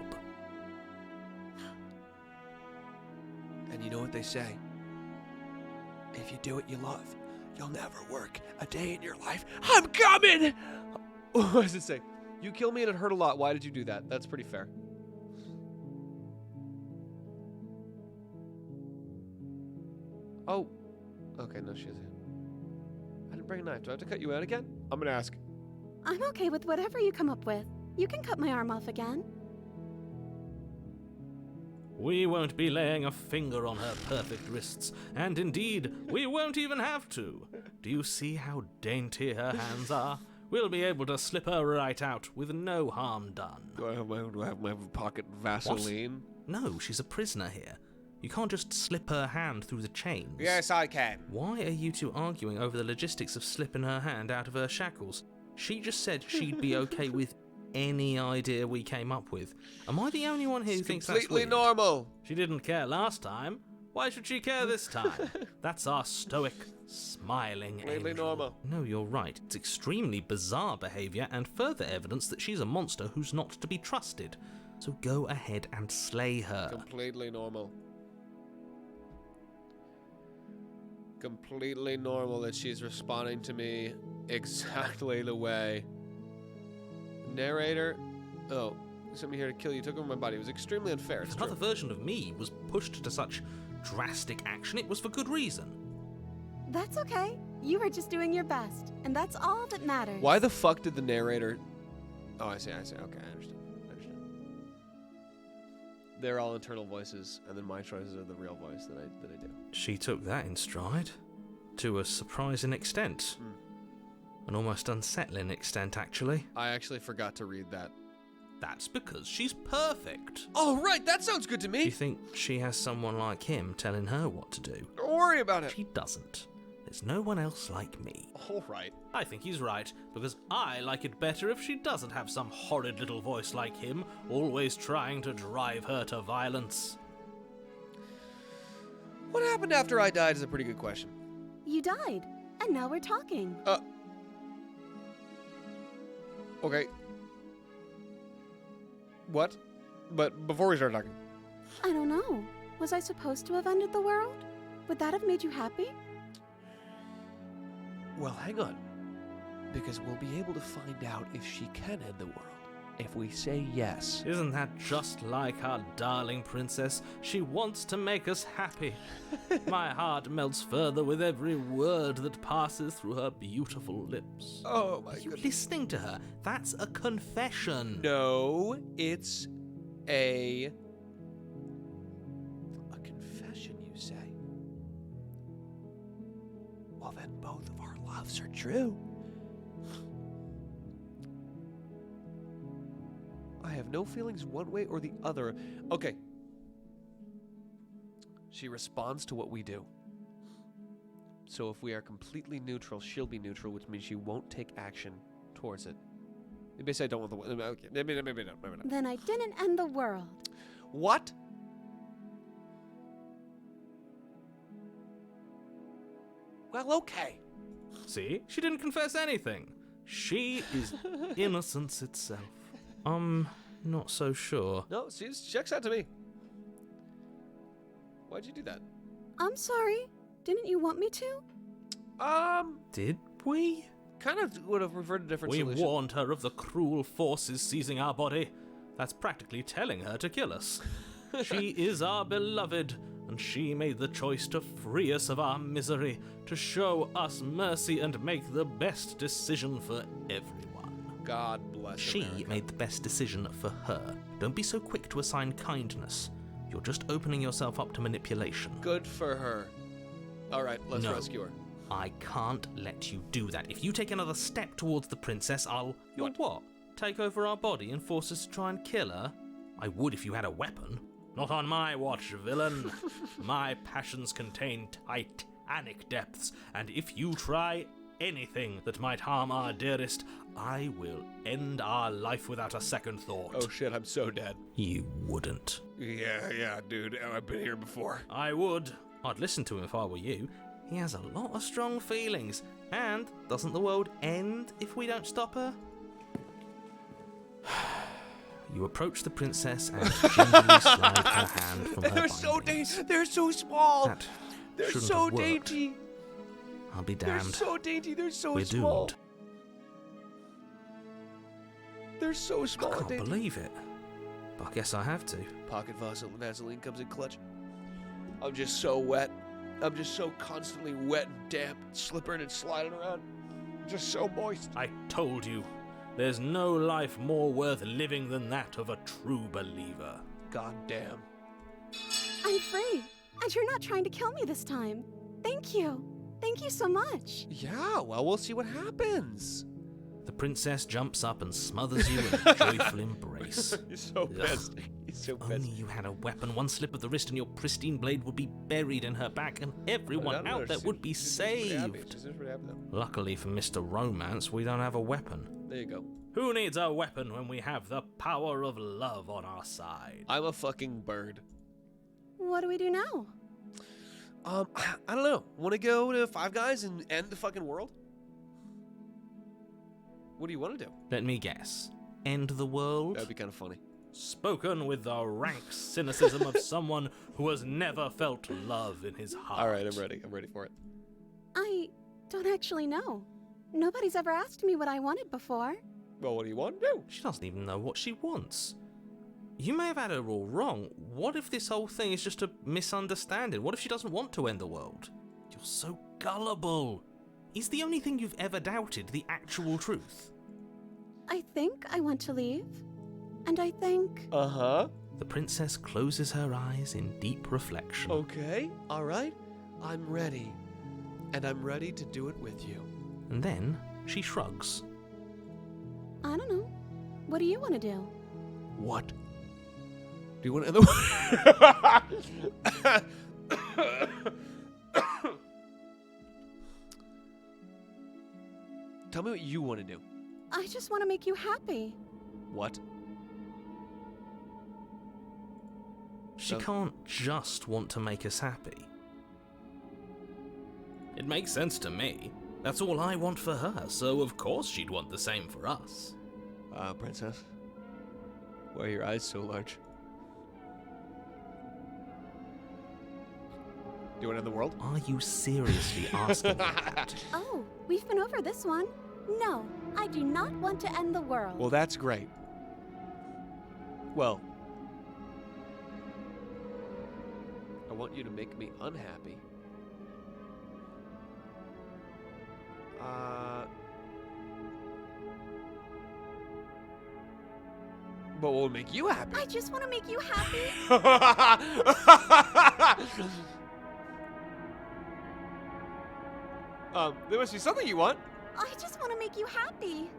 And you know what they say? If you do what you love, you'll never work a day in your life. I'm coming! What does it say? You kill me and it hurt a lot. Why did you do that? That's pretty fair. Oh. Okay, no, she isn't. I didn't bring a knife. Do I have to cut you out again? I'm gonna ask.
I'm okay with whatever you come up with. You can cut my arm off again.
We won't be laying a finger on her perfect wrists, and indeed, we won't even have to. Do you see how dainty her hands are? We'll be able to slip her right out with no harm done.
Do I have my pocket Vaseline?
No, she's a prisoner here. You can't just slip her hand through the chains.
Yes, I can.
Why are you two arguing over the logistics of slipping her hand out of her shackles? She just said she'd be okay with any idea we came up with. Am I the only one here who thinks that's
Completely
weird?
normal.
She didn't care last time. Why should she care this time? That's our stoic, smiling
Completely
angel.
normal.
No, you're right. It's extremely bizarre behaviour and further evidence that she's a monster who's not to be trusted. So go ahead and slay her.
Completely normal. Completely normal that she's responding to me exactly the way. Narrator. Oh, somebody here to kill you. Took over my body. It was extremely unfair.
If
It's
another
true.
version of me was pushed to such drastic action, it was for good reason.
That's okay. You were just doing your best, and that's all that matters.
Why the fuck did the narrator... Oh, I see. Okay, I understand. They're all internal voices, and then my choices are the real voice that I do.
She took that in stride. To a surprising extent. An almost unsettling extent, actually.
I actually forgot to read that.
That's because she's perfect.
Oh, right, that sounds good to
Do you
me.
think she has someone like him telling her what to do?
Don't worry about it.
She doesn't. There's no one else like me.
All right.
I think he's right, because I like it better if she doesn't have some horrid little voice like him, always trying to drive her to violence.
What happened after I died is a pretty good question.
You died, and now we're talking.
Okay. What? But before we start talking.
I don't know. Was I supposed to have ended the world? Would that have made you happy?
Well, hang on. Because we'll be able to find out if she can end the world. If we say yes.
Isn't that just like our darling princess? She wants to make us happy. My heart melts further with every word that passes through her beautiful lips.
Oh my
Are you
goodness.
listening to her? That's a confession.
No, it's a confession, you say? Well, then both of our loves are true. I have no feelings one way or the other. Okay. She responds to what we do. So if we are completely neutral, she'll be neutral, which means she won't take action towards it. Maybe I say I don't want the... Okay, maybe not.
Then I didn't end the world.
What? Well, okay.
See? She didn't confess anything. She is innocence itself.
Not so sure.
No, she checks out to me. Why'd you do that?
I'm sorry. Didn't you want me to?
Did we?
Kind of would have preferred a different
We
solution.
warned her of the cruel forces seizing our body. That's practically telling her to kill us. She is our beloved, and she made the choice to free us of our misery, to show us mercy and make the best decision for everyone.
God bless
She
America.
made the best decision for her. Don't be so quick to assign kindness. You're just opening yourself up to manipulation.
Good for her. All right, let's
No.
rescue her.
I can't let you do that. If you take another step towards the princess, I'll... You'll what? Take over our body and force us to try and kill her? I would if you had a weapon. Not on my watch, villain. My passions contain titanic depths, and if you try anything that might harm our dearest, I will end our life without a second thought.
Oh shit, I'm so dead.
You wouldn't.
Yeah, dude. I've been here before.
I would. I'd listen to him if I were you. He has a lot of strong feelings. And doesn't the world end if we don't stop her? You approach the princess and gingerly slide her hand from her
They're so
bindings.
They're so small.
That
They're
shouldn't
so
have worked.
dainty.
I'll be
They're
damned.
so dainty. They're so
We're
small.
doomed.
They're so
I
small and
can't
dainty.
believe it. But I guess I have to.
Pocket Vaseline comes in clutch. I'm just so wet. I'm just so constantly wet and damp, slippering and sliding around. Just so moist.
I told you. There's no life more worth living than that of a true believer.
God damn.
I'm free, and you're not trying to kill me this time. Thank you. Thank you so much.
Yeah, well, we'll see what happens.
The princess jumps up and smothers you in a joyful embrace.
He's so pissed. He's so
If only
pissed.
you had a weapon, one slip of the wrist and your pristine blade would be buried in her back and everyone out there would be saved.
She's pretty happy, though.
Luckily for Mr. Romance, we don't have a weapon.
There you go.
Who needs a weapon when we have the power of love on our side?
I'm a fucking bird.
What do we do now?
I don't know. Want to go to Five Guys and end the fucking world? What do you want to do?
Let me guess. End the world?
That'd be kind of funny.
Spoken with the rank cynicism of someone who has never felt love in his heart.
All right, I'm ready. I'm ready for it.
I don't actually know. Nobody's ever asked me what I wanted before.
Well, what do you want to do?
She doesn't even know what she wants. You may have had her all wrong. What if this whole thing is just a misunderstanding? What if she doesn't want to end the world? You're so gullible. Is the only thing you've ever doubted the actual truth?
I think I want to leave. And I think...
Uh-huh.
The princess closes her eyes in deep reflection.
Okay. All right. I'm ready. And I'm ready to do it with you.
And then she shrugs.
I don't know. What do you want to do?
What? Do you want to end the Tell me what you want to do.
I just want to make you happy.
What?
She
So-
can't just want to make us happy. It makes sense to me. That's all I want for her, so of course she'd want the same for us.
Princess? Why are your eyes so large? Do you want to end the world?
Are you seriously asking me that?
Oh, we've been over this one. No, I do not want to end the world.
Well, that's great. Well, I want you to make me unhappy. But what will make you happy?
I just want to make you happy.
There must be something you want.
I just want to make you happy.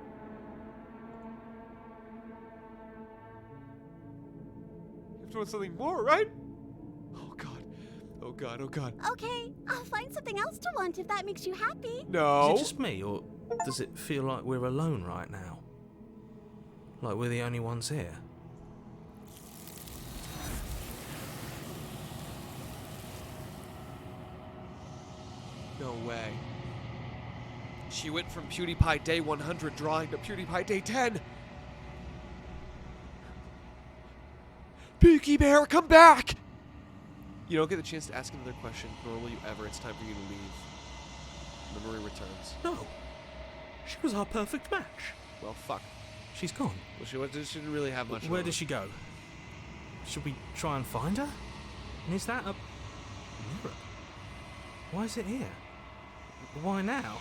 You have to want something more, right? Oh god. Oh god, oh god.
Okay, I'll find something else to want if that makes you happy.
No.
Is it just me, or does it feel like we're alone right now? Like we're the only ones here?
No way. She went from PewDiePie Day 100 drawing to PewDiePie Day 10. Peaky Bear, come back! You don't get the chance to ask another question, nor will you ever. It's time for you to leave. Memory returns.
No. She was our perfect match.
Well, fuck.
She's gone.
Well, she didn't really have much.
Where did she go? Should we try and find her? And is that a mirror? Why is it here? Why now?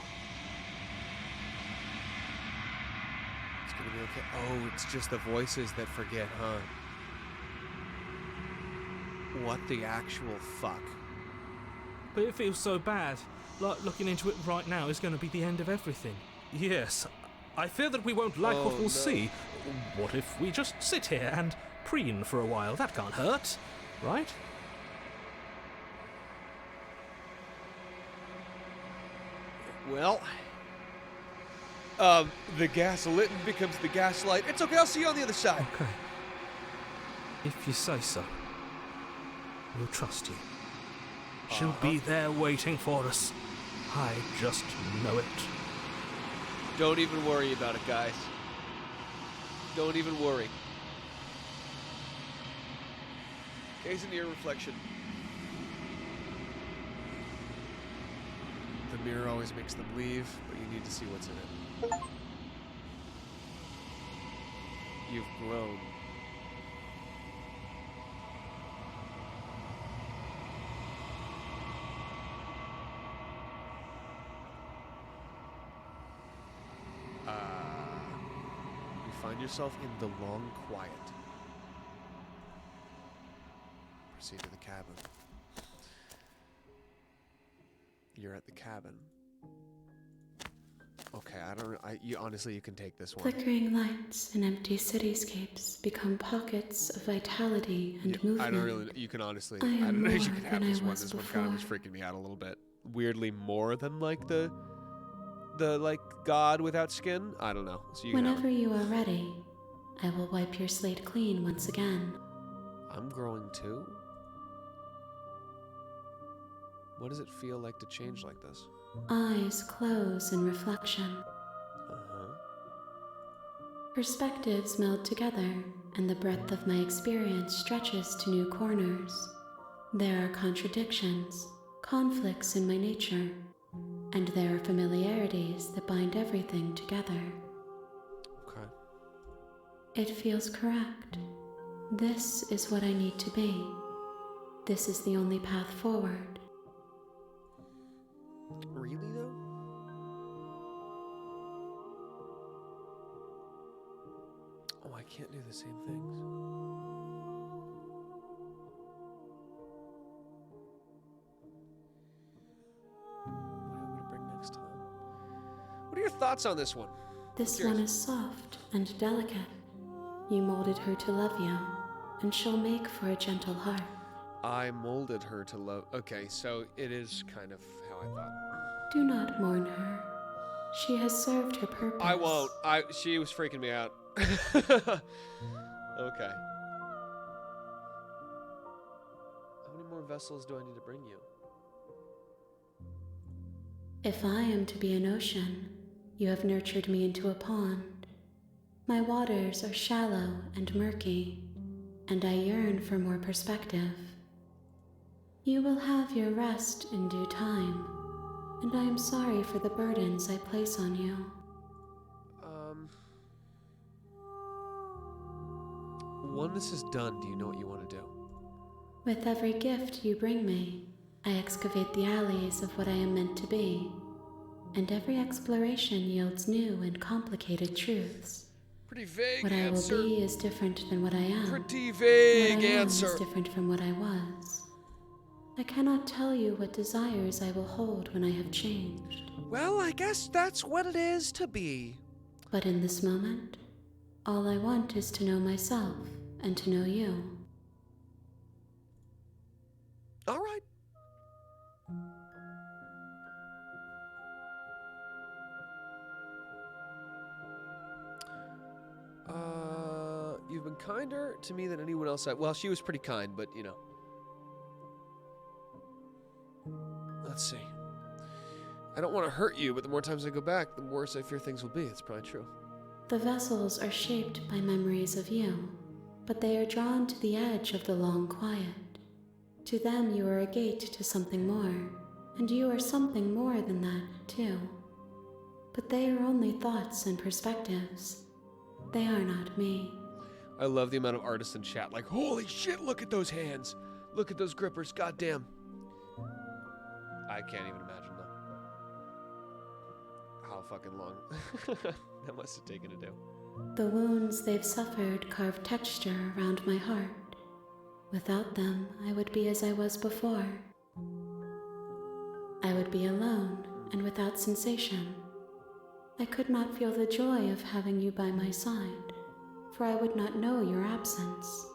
It's gonna be okay. Oh, it's just the voices that forget, huh? What the actual fuck?
but it feels so bad. Like looking into it right now is going to be the end of everything. Yes, I fear that we won't like what we'll see. What if we just sit here and preen for a while? That can't hurt, right?
Well, the gaslit becomes the gaslight. It's okay, I'll see you on the other side.
Okay. If you say so, we'll trust you. She'll be there waiting for us. I just know it.
Don't even worry about it, guys. Don't even worry. Gaze into your reflection. The mirror always makes them leave, but you need to see what's in it. You've grown. You find yourself in the long quiet. Proceed to the cabin. You're at the cabin. Okay, you honestly, you can take this one.
Flickering lights and empty cityscapes become pockets of vitality and movement.
I don't really. You can honestly.
I
I
am
don't know if you
more
can have
than
this
I
one.
was
This one kind of was
before.
freaking me out a little bit. Weirdly, more than like the like god without skin. I don't know. So you can have
Whenever you are ready, I will wipe your slate clean once again.
I'm growing too. What does it feel like to change like this?
Eyes close in reflection.
Uh-huh.
Perspectives meld together, and the breadth of my experience stretches to new corners. There are contradictions, conflicts in my nature, and there are familiarities that bind everything together.
Okay.
It feels correct. This is what I need to be. This is the only path forward.
Really though? Oh, I can't do the same things. What do you want me to bring next time? What are your thoughts on this one?
This
Cheers.
one is soft and delicate. You molded her to love you, and she'll make for a gentle heart.
I molded her to love. Okay, so it is kind of how I thought.
Do not mourn her. She has served her purpose.
I won't. She was freaking me out. Okay. How many more vessels do I need to bring you?
If I am to be an ocean, you have nurtured me into a pond. My waters are shallow and murky, and I yearn for more perspective. You will have your rest in due time, and I am sorry for the burdens I place on you.
When this is done, do you know what you want to do?
With every gift you bring me, I excavate the alleys of what I am meant to be, and every exploration yields new and complicated truths.
Pretty vague
What
answer.
I will be is different than what I am.
Pretty
What
vague
I am
answer.
is different from what I was. I cannot tell you what desires I will hold when I have changed.
Well, I guess that's what it is to be.
But in this moment, all I want is to know myself and to know you.
All right. You've been kinder to me than anyone else. Well, she was pretty kind, but you know. Let's see. I don't want to hurt you, but the more times I go back, the worse I fear things will be. It's probably true.
The vessels are shaped by memories of you, but they are drawn to the edge of the long quiet. To them, you are a gate to something more, and you are something more than that, too. But they are only thoughts and perspectives. They are not me.
I love the amount of artists in chat. Like, holy shit, look at those hands. Look at those grippers. Goddamn. I can't even imagine though. How fucking long that must have taken to do.
The wounds they've suffered carve texture around my heart. Without them, I would be as I was before. I would be alone and without sensation. I could not feel the joy of having you by my side, for I would not know your absence.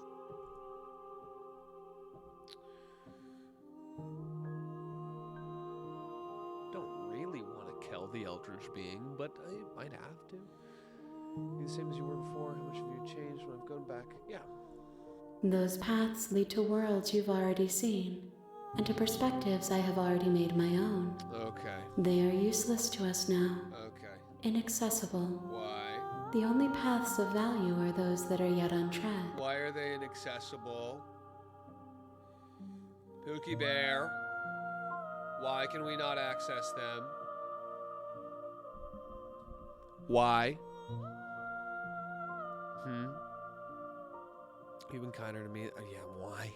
Don't really want to kill the eldritch being, but I might have to. You're the same as you were before. How much have you changed when I've gone back? Yeah.
Those paths lead to worlds you've already seen, and to perspectives I have already made my own.
Okay.
They are useless to us now,
Okay.
inaccessible.
Why?
The only paths of value are those that are yet untread.
Why are they inaccessible? Pookie Bear. Why can we not access them? Why? You've been kinder to me. Oh, yeah, why?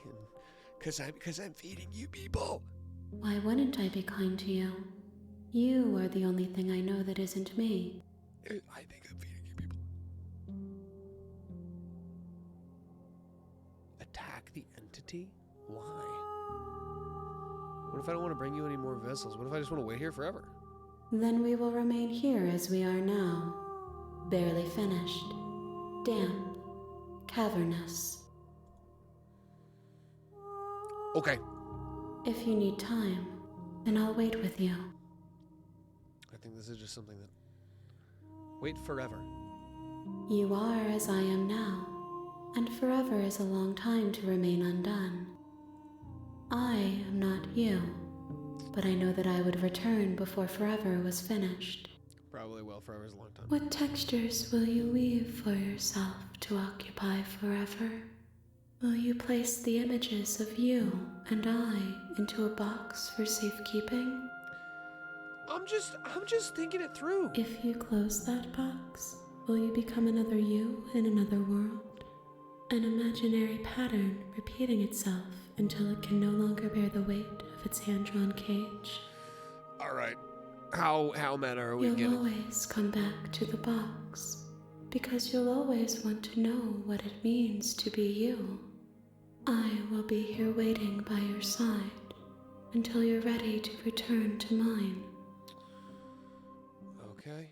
Because I'm feeding you people.
Why wouldn't I be kind to you? You are the only thing I know that isn't me.
I think I'm feeding you people. Attack the entity? Why? What if I don't want to bring you any more vessels? What if I just want to wait here forever?
Then we will remain here as we are now. Barely finished. Damp. Cavernous.
Okay.
If you need time, then I'll wait with you.
I think this is just something that... Wait forever.
You are as I am now, and forever is a long time to remain undone. I am not you, but I know that I would return before forever was finished.
Probably will. Forever is a long time.
What textures will you weave for yourself to occupy forever? Will you place the images of you and I into a box for safekeeping?
I'm just thinking it through.
If you close that box, will you become another you in another world? An imaginary pattern repeating itself until it can no longer bear the weight of its hand-drawn cage?
All right. How meta are we
You'll
getting?
always come back to the box, because you'll always want to know what it means to be you. I will be here waiting by your side until you're ready to return to mine.
Okay.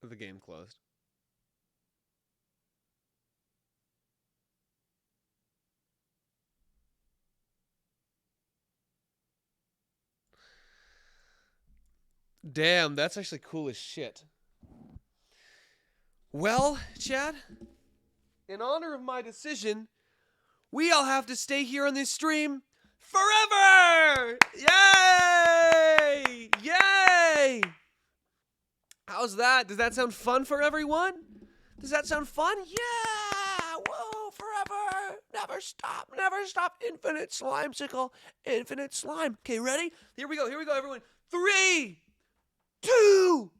The game closed. Damn, that's actually cool as shit. Well, Chad, in honor of my decision, we all have to stay here on this stream forever! Yay! Yay! How's that? Does that sound fun for everyone? Does that sound fun? Yeah! Whoa, forever! Never stop, never stop. Infinite slimecicle, infinite slime. Okay, ready? Here we go, everyone. 3, 2,